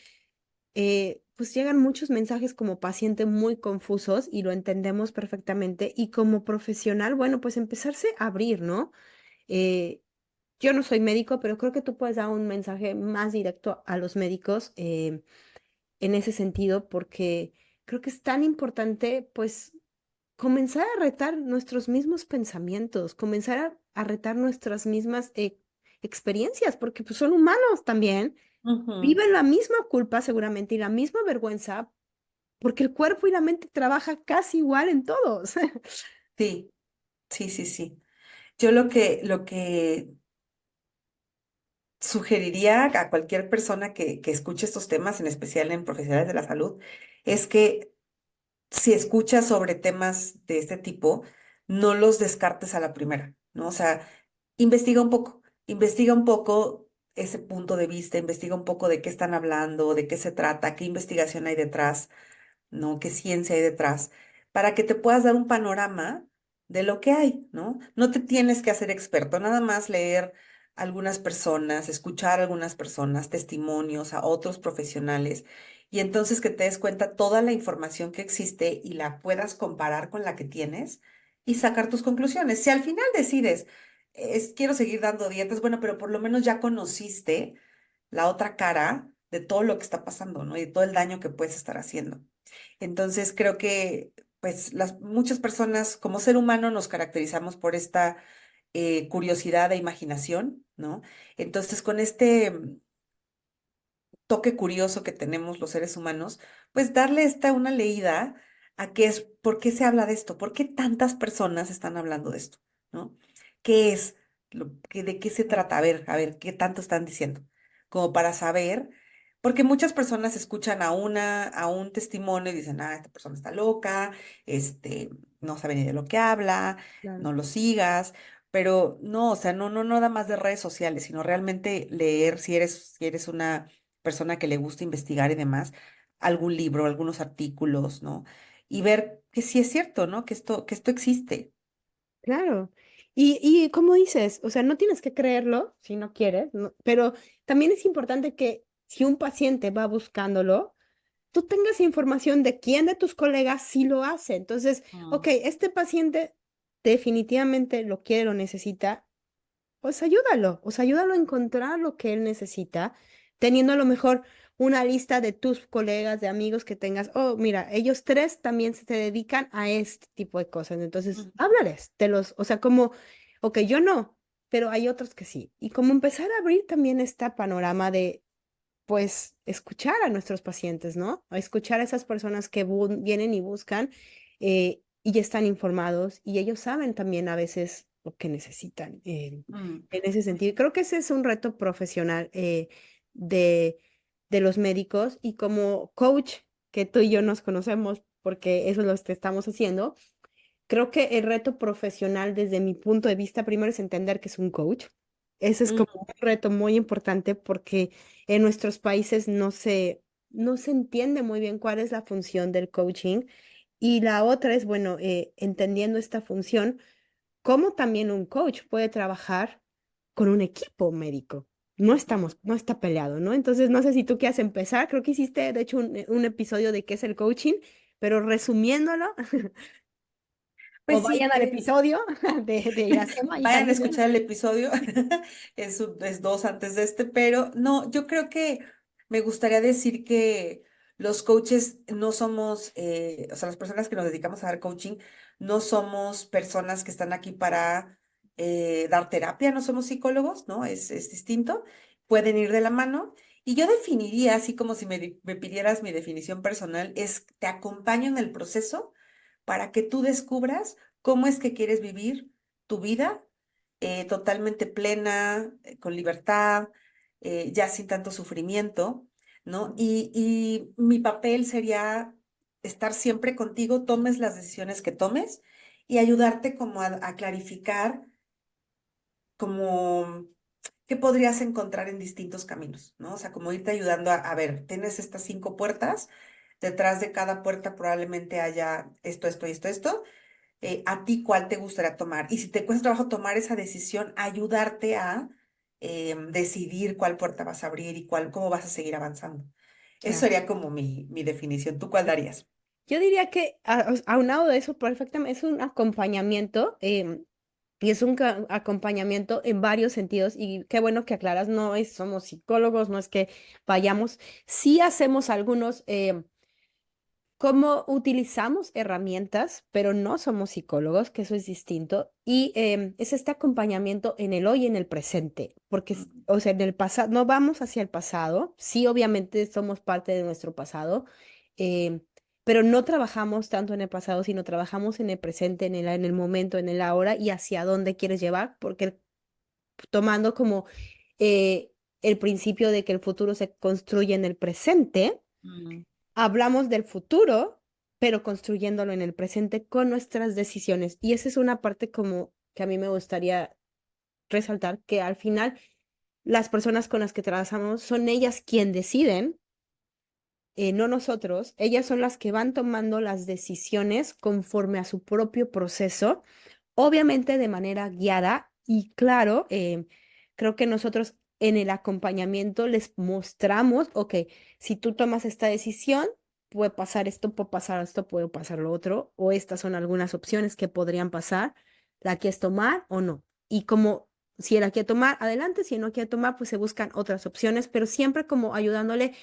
pues llegan muchos mensajes como paciente muy confusos y lo entendemos perfectamente. Y como profesional, bueno, pues empezarse a abrir, ¿no? Eh, yo no soy médico, pero creo que tú puedes dar un mensaje más directo a los médicos en ese sentido, porque creo que es tan importante, pues, comenzar a retar nuestros mismos pensamientos, comenzar a retar nuestras mismas experiencias, porque pues, son humanos también, Ujú. viven la misma culpa seguramente y la misma vergüenza, porque el cuerpo y la mente trabaja casi igual en todos. Sí, sí, sí, sí. Yo lo que sugeriría a cualquier persona que escuche estos temas, en especial en profesionales de la salud, es que si escuchas sobre temas de este tipo, no los descartes a la primera, ¿no? O sea, investiga un poco ese punto de vista, investiga un poco de qué están hablando, de qué se trata, qué investigación hay detrás, ¿no? ¿Qué ciencia hay detrás? Para que te puedas dar un panorama de lo que hay, ¿no? No te tienes que hacer experto, nada más leer algunas personas, escuchar a algunas personas, testimonios a otros profesionales, y entonces que te des cuenta toda la información que existe y la puedas comparar con la que tienes y sacar tus conclusiones. Si al final decides, quiero seguir dando dietas, bueno, pero por lo menos ya conociste la otra cara de todo lo que está pasando, ¿no? Y de todo el daño que puedes estar haciendo. Entonces creo que pues muchas personas como ser humano nos caracterizamos por esta curiosidad e imaginación, ¿no? Entonces con este toque curioso que tenemos los seres humanos, pues darle una leída a qué es, por qué se habla de esto, por qué tantas personas están hablando de esto, ¿no? ¿Qué es? ¿De qué se trata? A ver, ¿qué tanto están diciendo? Como para saber, porque muchas personas escuchan a un testimonio y dicen, ah, esta persona está loca, no sabe ni de lo que habla, Claro. no lo sigas. Pero no, o sea, no nada más de redes sociales, sino realmente leer si eres una persona que le gusta investigar y demás, algún libro, algunos artículos, ¿no? Y ver que sí es cierto, ¿no? Que esto existe. Claro. Y como dices, o sea, no tienes que creerlo si no quieres, pero también es importante que si un paciente va buscándolo, tú tengas información de quién de tus colegas sí lo hace. Entonces, ok, Mm, este paciente definitivamente lo quiere, lo necesita, pues ayúdalo, o sea, ayúdalo a encontrar lo que él necesita, teniendo a lo mejor una lista de tus colegas, de amigos que tengas, oh, mira, ellos tres también se dedican a este tipo de cosas, entonces mm, háblales, o sea, como, ok, yo no, pero hay otros que sí, y como empezar a abrir también este panorama de, pues, escuchar a nuestros pacientes, ¿no? A escuchar a esas personas que vienen y buscan y ya están informados y ellos saben también a veces lo que necesitan. mm. En ese sentido, creo que ese es un reto profesional de, de los médicos y como coach, que tú y yo nos conocemos porque eso es lo que estamos haciendo, creo que el reto profesional desde mi punto de vista primero es entender que es un coach. Ese es como un Mm. reto muy importante porque en nuestros países no se entiende muy bien cuál es la función del coaching. Y la otra es, bueno, entendiendo esta función, cómo también un coach puede trabajar con un equipo médico. No está peleado, ¿no? Entonces, no sé si tú quieres empezar. Creo que hiciste, de hecho, un episodio de qué es el coaching, pero resumiéndolo, o Pues sí, vayan al episodio de Iracema y vayan a ahí. escuchar el episodio, es dos antes de este, pero no, yo creo que me gustaría decir que los coaches no somos, o sea, las personas que nos dedicamos a dar coaching, no somos personas que están aquí para dar terapia, no somos psicólogos, ¿no? Es distinto, pueden ir de la mano. Y yo definiría, así como si me pidieras mi definición personal, es te acompaño en el proceso para que tú descubras cómo es que quieres vivir tu vida totalmente plena, con libertad, ya sin tanto sufrimiento, ¿no? Y mi papel sería estar siempre contigo, tomes las decisiones que tomes y ayudarte como a clarificar como qué podrías encontrar en distintos caminos, ¿no? O sea, como irte ayudando a ver, tienes estas 5 puertas, detrás de cada puerta probablemente haya esto, esto y esto, a ti cuál te gustaría tomar. Y si te cuesta trabajo tomar esa decisión, ayudarte a decidir cuál puerta vas a abrir y cómo vas a seguir avanzando. Eso Claro. sería como mi definición. ¿Tú cuál darías? Yo diría que aunado de eso, perfectamente, es un acompañamiento y es un acompañamiento en varios sentidos y qué bueno que aclaras, no es, somos psicólogos, no es que vayamos, sí hacemos algunos, cómo utilizamos herramientas, pero no somos psicólogos, que eso es distinto, y es este acompañamiento en el hoy y en el presente, porque, Mm, o sea, en el pasado, no vamos hacia el pasado, sí, obviamente somos parte de nuestro pasado, em, pero no trabajamos tanto en el pasado, sino trabajamos en el presente, en el momento, en el ahora y hacia dónde quieres llevar, porque tomando como eh, el principio de que el futuro se construye en el presente, mm. hablamos del futuro, pero construyéndolo en el presente con nuestras decisiones. Y esa es una parte como que a mí me gustaría resaltar, que al final las personas con las que trabajamos son ellas quien deciden, no nosotros. Ellas son las que van tomando las decisiones conforme a su propio proceso, obviamente de manera guiada y claro, creo que nosotros en el acompañamiento les mostramos, ok, si tú tomas esta decisión, puede pasar esto, puede pasar lo otro, o estas son algunas opciones que podrían pasar, ¿la quieres tomar o no? Y como si la quiere tomar, adelante, si no quiere tomar, pues se buscan otras opciones, pero siempre como ayudándole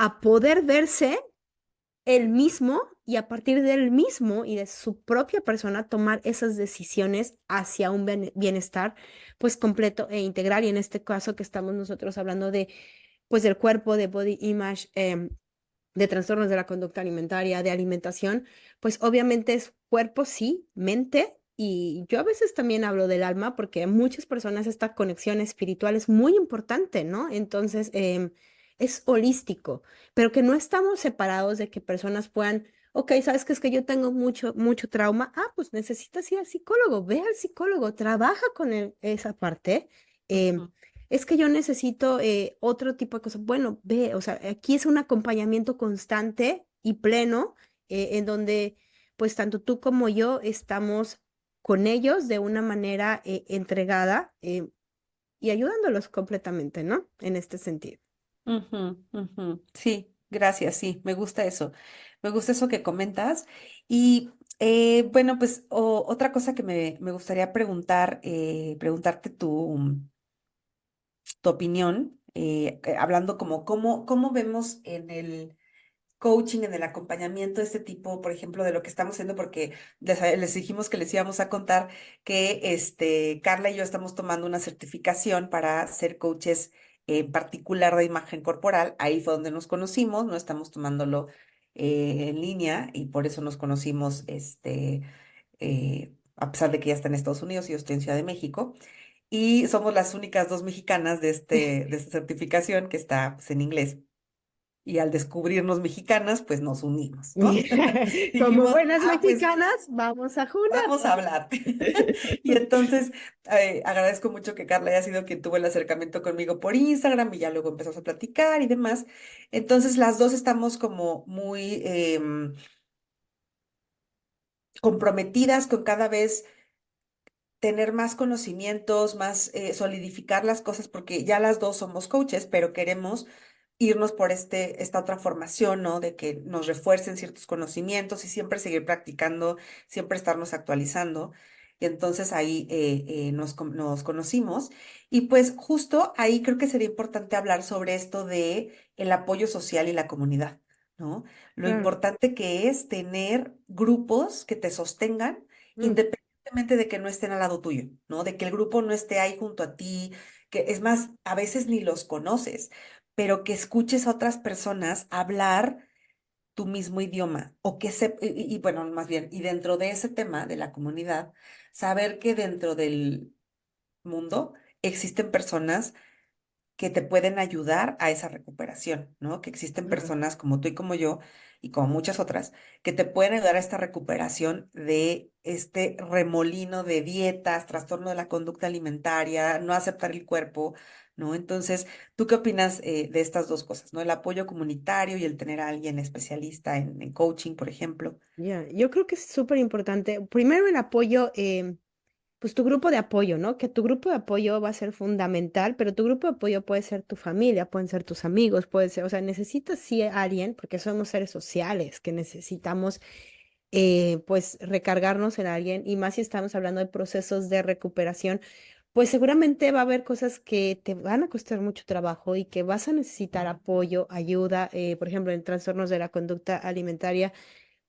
a poder verse él mismo y a partir de él mismo y de su propia persona tomar esas decisiones hacia un bienestar pues completo e integral. Y en este caso que estamos nosotros hablando de pues del cuerpo, de body image, de trastornos de la conducta alimentaria, de alimentación, pues obviamente es cuerpo, sí, mente. Y yo a veces también hablo del alma porque a muchas personas esta conexión espiritual es muy importante, ¿no? Entonces, es holístico, pero que no estamos separados de que personas puedan, ok, sabes que es que yo tengo mucho trauma, pues necesitas ir al psicólogo, ve al psicólogo, trabaja con esa parte. em, Ujú. es que yo necesito otro tipo de cosas. Bueno, ve, o sea, aquí es un acompañamiento constante y pleno, en donde pues tanto tú como yo estamos con ellos de una manera entregada y ayudándolos completamente, ¿no? En este sentido. Ujú, ujú. Sí, gracias, sí, me gusta eso. Me gusta eso que comentas. Y bueno, pues otra cosa que me gustaría preguntarte tu opinión, hablando como cómo vemos en el coaching, en el acompañamiento de este tipo, por ejemplo, de lo que estamos haciendo, porque les dijimos que les íbamos a contar que Carla y yo estamos tomando una certificación para ser coaches en particular de imagen corporal. Ahí fue donde nos conocimos, no estamos tomándolo en línea y por eso nos conocimos, a pesar de que ella está en Estados Unidos y yo estoy en Ciudad de México. Y somos las únicas dos mexicanas de esta certificación que está pues, en inglés. Y al descubrirnos mexicanas, pues nos unimos, ¿no? Como Dijimos, buenas pues mexicanas, vamos a vamos a juntarnos. hablar. Y entonces agradezco mucho que Carla haya sido quien tuvo el acercamiento conmigo por Instagram y ya luego empezamos a platicar y demás. Entonces las dos estamos como muy comprometidas con cada vez tener más conocimientos, más solidificar las cosas, porque ya las dos somos coaches, pero queremos irnos por esta otra formación, ¿no? De que nos refuercen ciertos conocimientos y siempre seguir practicando, siempre estarnos actualizando. Y entonces ahí nos conocimos. Y pues justo ahí creo que sería importante hablar sobre esto de el apoyo social y la comunidad, ¿no? Lo Claro. importante que es tener grupos que te sostengan Mm, independientemente de que no estén al lado tuyo, ¿no? De que el grupo no esté ahí junto a ti, que es más, a veces ni los conoces, pero que escuches a otras personas hablar tu mismo idioma o que bueno, más bien, y dentro de ese tema de la comunidad, saber que dentro del mundo existen personas que te pueden ayudar a esa recuperación, ¿no? Que existen claro. personas como tú y como yo y como muchas otras que te pueden ayudar a esta recuperación de este remolino de dietas, trastorno de la conducta alimentaria, no aceptar el cuerpo, ¿no? Entonces, ¿tú qué opinas de estas dos cosas, ¿no? El apoyo comunitario y el tener a alguien especialista en coaching, por ejemplo. Ya, yo creo que es súper importante. Primero el apoyo, pues tu grupo de apoyo, ¿no? Que tu grupo de apoyo va a ser fundamental, pero tu grupo de apoyo puede ser tu familia, pueden ser tus amigos, puede ser, o sea, necesitas sí a alguien, porque somos seres sociales, que necesitamos, pues, recargarnos en alguien, y más si estamos hablando de procesos de recuperación, pues seguramente va a haber cosas que te van a costar mucho trabajo y que vas a necesitar apoyo, ayuda, por ejemplo, en trastornos de la conducta alimentaria,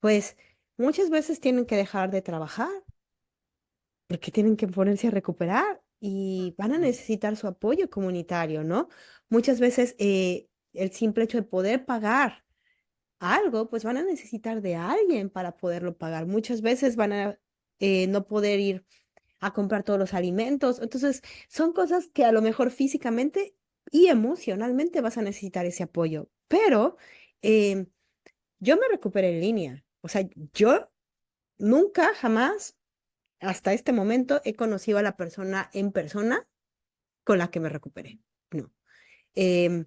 pues muchas veces tienen que dejar de trabajar porque tienen que ponerse a recuperar y van a Mm. necesitar su apoyo comunitario, ¿no? Muchas veces el simple hecho de poder pagar algo, pues van a necesitar de alguien para poderlo pagar. Muchas veces van a no poder ir a comprar todos los alimentos. Entonces, son cosas que a lo mejor físicamente y emocionalmente vas a necesitar ese apoyo. Pero eh, yo me recuperé en línea. O sea, yo nunca, jamás hasta este momento he conocido a la persona en persona con la que me recuperé. No. Em,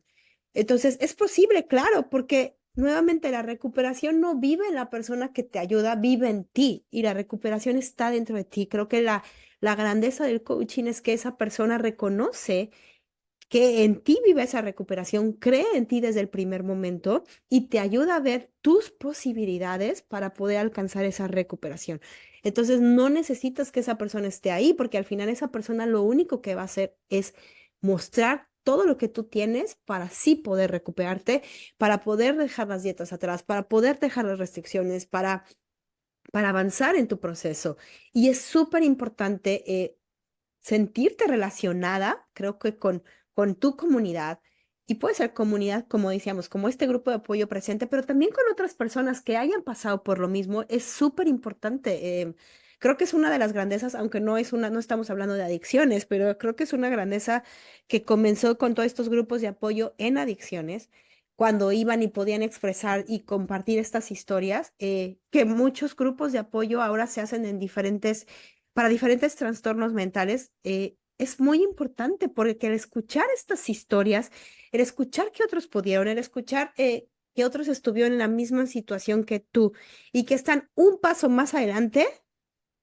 entonces, es posible, claro, porque nuevamente la recuperación no vive en la persona que te ayuda, vive en ti y la recuperación está dentro de ti. Creo que la grandeza del coaching es que esa persona reconoce que en ti vive esa recuperación, cree en ti desde el primer momento y te ayuda a ver tus posibilidades para poder alcanzar esa recuperación. Entonces, no necesitas que esa persona esté ahí, porque al final esa persona lo único que va a hacer es mostrar todo lo que tú tienes para así poder recuperarte, para poder dejar las dietas atrás, para poder dejar las restricciones, para avanzar en tu proceso. Y es súper importante sentirte relacionada, creo que con tu comunidad, y puede ser comunidad, como decíamos, como este grupo de apoyo presente, pero también con otras personas que hayan pasado por lo mismo, es súper importante. Creo que es una de las grandezas, aunque no estamos hablando de adicciones, pero creo que es una grandeza que comenzó con todos estos grupos de apoyo en adicciones, cuando iban y podían expresar y compartir estas historias, que muchos grupos de apoyo ahora se hacen en para diferentes trastornos mentales, es muy importante porque el escuchar estas historias, el escuchar que otros pudieron, el escuchar que otros estuvieron en la misma situación que tú y que están un paso más adelante,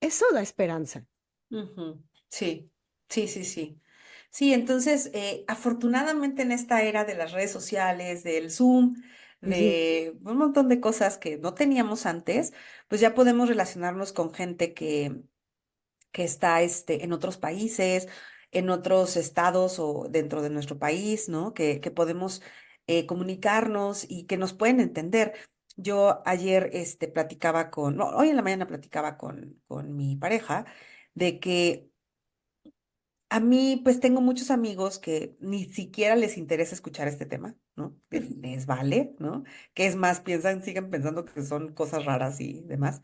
eso da esperanza. Ujú. Sí, sí, sí, sí. Sí, entonces, afortunadamente en esta era de las redes sociales, del Zoom, Sí. de un montón de cosas que no teníamos antes, pues ya podemos relacionarnos con gente que está en otros países, en otros estados o dentro de nuestro país, ¿no? Que podemos comunicarnos y que nos pueden entender. Yo ayer platicaba no, hoy en la mañana platicaba con mi pareja de que a mí, pues tengo muchos amigos que ni siquiera les interesa escuchar este tema, ¿no? Que les vale, ¿no? Que es más, siguen pensando que son cosas raras y demás.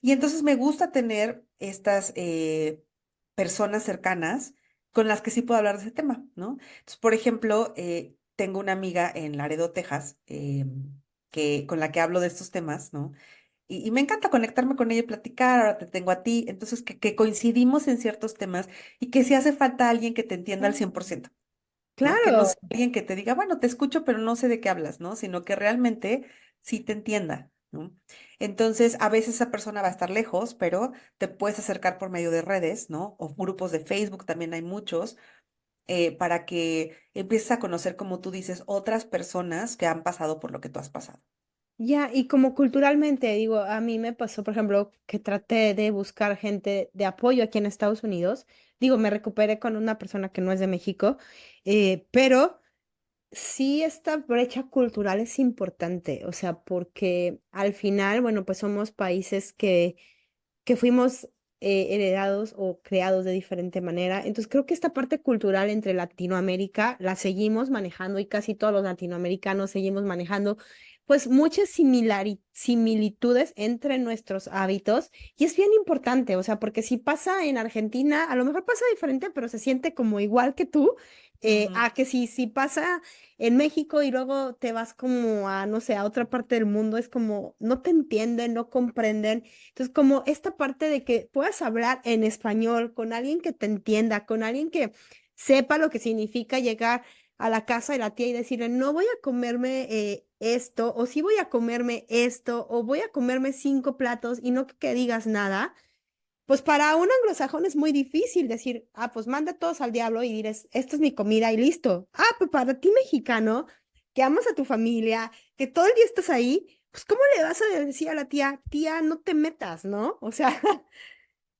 Y entonces me gusta tener estas personas cercanas con las que sí puedo hablar de ese tema, ¿no? Entonces, por ejemplo, tengo una amiga en Laredo, Texas, con la que hablo de estos temas, ¿no? Y me encanta conectarme con ella y platicar, ahora te tengo a ti, entonces que coincidimos en ciertos temas y que si hace falta alguien que te entienda al 100%, ¿no? Que no Claro. sea alguien que te diga, bueno, te escucho, pero no sé de qué hablas, ¿no? Sino que realmente sí te entienda, ¿no? Entonces, a veces esa persona va a estar lejos, pero te puedes acercar por medio de redes, ¿no? O grupos de Facebook, también hay muchos, para que empieces a conocer, como tú dices, otras personas que han pasado por lo que tú has pasado. Ya, y como culturalmente, digo, a mí me pasó, por ejemplo, que traté de buscar gente de apoyo aquí en Estados Unidos. Digo, me recuperé con una persona que no es de México, pero sí esta brecha cultural es importante, o sea, porque al final, bueno, pues somos países que fuimos heredados o creados de diferente manera. Entonces creo que esta parte cultural entre Latinoamérica la seguimos manejando y casi todos los latinoamericanos seguimos manejando pues muchas similitudes entre nuestros hábitos y es bien importante, o sea, porque si pasa en Argentina, a lo mejor pasa diferente, pero se siente como igual que tú, Ujú, a que si pasa en México y luego te vas como a, no sé, a otra parte del mundo, es como no te entienden, no comprenden. Entonces, como esta parte de que puedas hablar en español con alguien que te entienda, con alguien que sepa lo que significa llegar a la casa de la tía y decirle, no voy a comerme esto, o sí voy a comerme esto, o voy a comerme 5 platos y no que digas nada, pues para un anglosajón es muy difícil decir, ah, pues manda todos al diablo y diles, esta es mi comida y listo. Ah, pues para ti mexicano, que amas a tu familia, que todo el día estás ahí, pues ¿cómo le vas a decir a la tía, tía, no te metas, ¿no? O sea,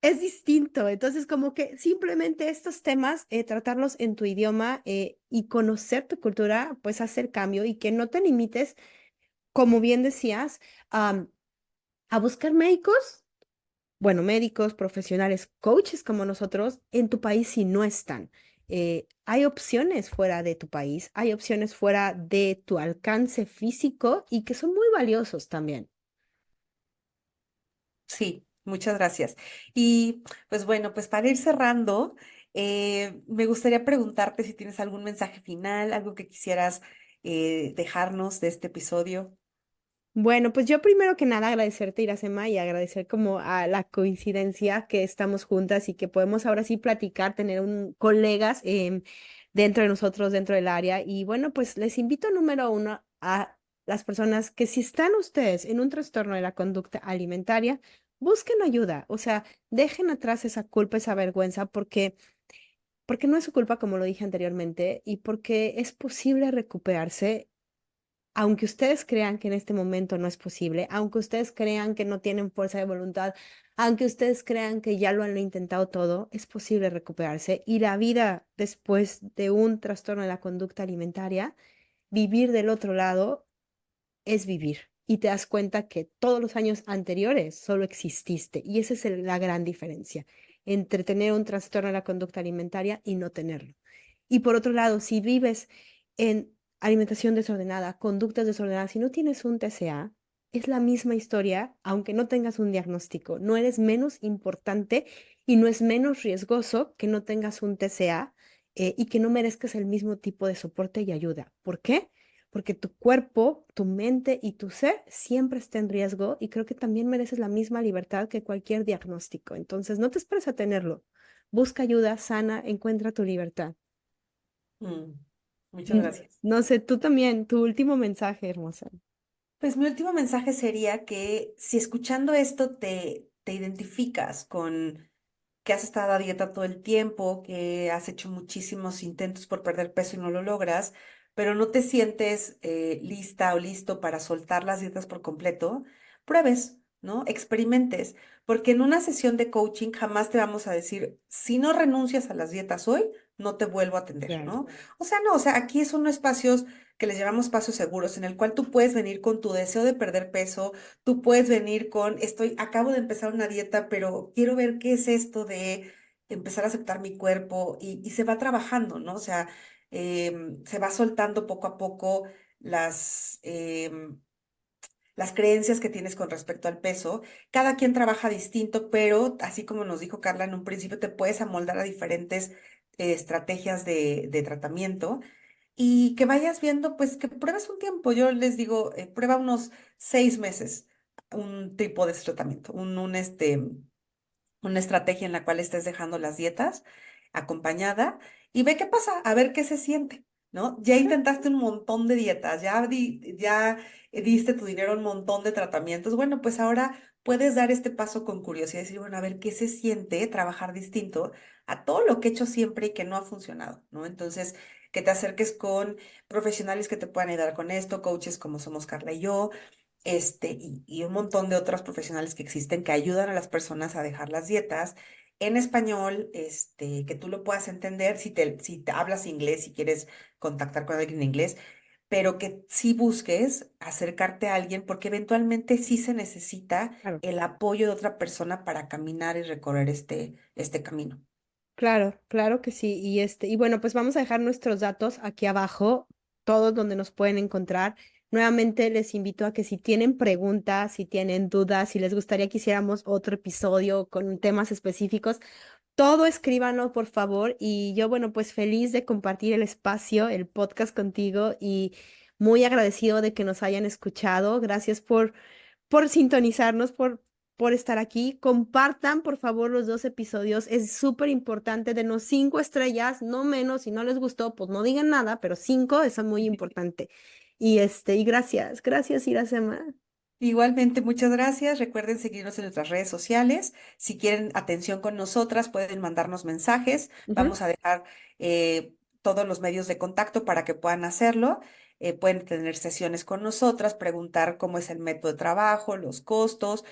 es distinto. Entonces, como que simplemente estos temas, tratarlos en tu idioma y conocer tu cultura, pues hace el cambio y que no te limites, como bien decías, a buscar médicos, bueno, médicos, profesionales, coaches como nosotros, en tu país si no están. Hay opciones fuera de tu país, hay opciones fuera de tu alcance físico y que son muy valiosos también. sí, muchas gracias. Y pues bueno, pues para ir cerrando, me gustaría preguntarte si tienes algún mensaje final, algo que quisieras dejarnos de este episodio. Bueno, pues yo primero que nada agradecerte, Iracema, y agradecer como a la coincidencia que estamos juntas y que podemos ahora sí platicar, tener colegas dentro de nosotros, dentro del área. Y bueno, pues les invito número uno a las personas que si están ustedes en un trastorno de la conducta alimentaria, busquen ayuda, o sea, dejen atrás esa culpa, esa vergüenza, porque no es su culpa, como lo dije anteriormente, y porque es posible recuperarse aunque ustedes crean que en este momento no es posible, aunque ustedes crean que no tienen fuerza de voluntad, aunque ustedes crean que ya lo han intentado todo, es posible recuperarse. Y la vida después de un trastorno de la conducta alimentaria, vivir del otro lado es vivir. Y te das cuenta que todos los años anteriores solo exististe. Y esa es la gran diferencia entre tener un trastorno de la conducta alimentaria y no tenerlo. Y por otro lado, si vives en alimentación desordenada, conductas desordenadas, si no tienes un TCA, es la misma historia, aunque no tengas un diagnóstico. No eres menos importante y no es menos riesgoso que no tengas un TCA y que no merezcas el mismo tipo de soporte y ayuda. ¿Por qué? Porque tu cuerpo, tu mente y tu ser siempre está en riesgo y creo que también mereces la misma libertad que cualquier diagnóstico. Entonces, no te esperes a tenerlo. busca ayuda, sana, encuentra tu libertad. Mm, muchas Mm, gracias. No sé, tú también, tu último mensaje, hermosa. Pues mi último mensaje sería que si escuchando esto te identificas con que has estado a dieta todo el tiempo, que has hecho muchísimos intentos por perder peso y no lo logras, pero no te sientes lista o listo para soltar las dietas por completo, pruebes, ¿no? Experimentes, porque en una sesión de coaching jamás te vamos a decir, si no renuncias a las dietas hoy, no te vuelvo a atender, Claro. ¿no? O sea, no, o sea, aquí son espacios que les llamamos espacios seguros, en el cual tú puedes venir con tu deseo de perder peso. Tú puedes venir con, acabo de empezar una dieta, pero quiero ver qué es esto de empezar a aceptar mi cuerpo y se va trabajando, ¿no? O sea, se va soltando poco a poco las creencias que tienes con respecto al peso. Cada quien trabaja distinto, pero así como nos dijo Carla en un principio, te puedes amoldar a diferentes estrategias de tratamiento y que vayas viendo, pues que pruebes un tiempo. Yo les digo, prueba unos 6 meses un tipo de tratamiento, una estrategia en la cual estés dejando las dietas acompañada y ve qué pasa, a ver qué se siente, ¿no? Ya intentaste un montón de dietas, ya diste tu dinero a un montón de tratamientos. Bueno, pues ahora puedes dar este paso con curiosidad y decir, bueno, a ver qué se siente trabajar distinto a todo lo que he hecho siempre y que no ha funcionado, ¿no? Entonces, que te acerques con profesionales que te puedan ayudar con esto, coaches como somos Carla y yo, y un montón de otros profesionales que existen que ayudan a las personas a dejar las dietas en español, que tú lo puedas entender si te hablas inglés, si quieres contactar con alguien en inglés, pero que sí busques acercarte a alguien porque eventualmente sí se necesita Claro. el apoyo de otra persona para caminar y recorrer este camino. Claro, claro que sí. Y bueno, pues vamos a dejar nuestros datos aquí abajo, todos donde nos pueden encontrar. Nuevamente les invito a que si tienen preguntas, si tienen dudas, si les gustaría que hiciéramos otro episodio con temas específicos, todo escríbanlo, por favor. Y yo, bueno, pues feliz de compartir el espacio, el podcast contigo y muy agradecido de que nos hayan escuchado. Gracias por sintonizarnos, por estar aquí. Compartan, por favor, los dos episodios. Es súper importante. Denos 5 estrellas, no menos. Si no les gustó, pues no digan nada, pero 5, eso es muy importante. Y gracias, gracias, Iracema. Igualmente, muchas gracias. Recuerden seguirnos en nuestras redes sociales. Si quieren atención con nosotras, pueden mandarnos mensajes. Ujú, Vamos a dejar todos los medios de contacto para que puedan hacerlo. Pueden tener sesiones con nosotras, preguntar cómo es el método de trabajo, los costos.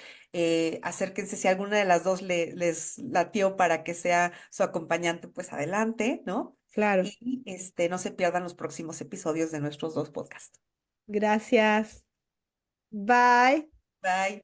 Acérquense si alguna de las dos les latió para que sea su acompañante, pues adelante, ¿no? claro, Y no se pierdan los próximos episodios de nuestros dos podcasts. gracias. Bye. Bye.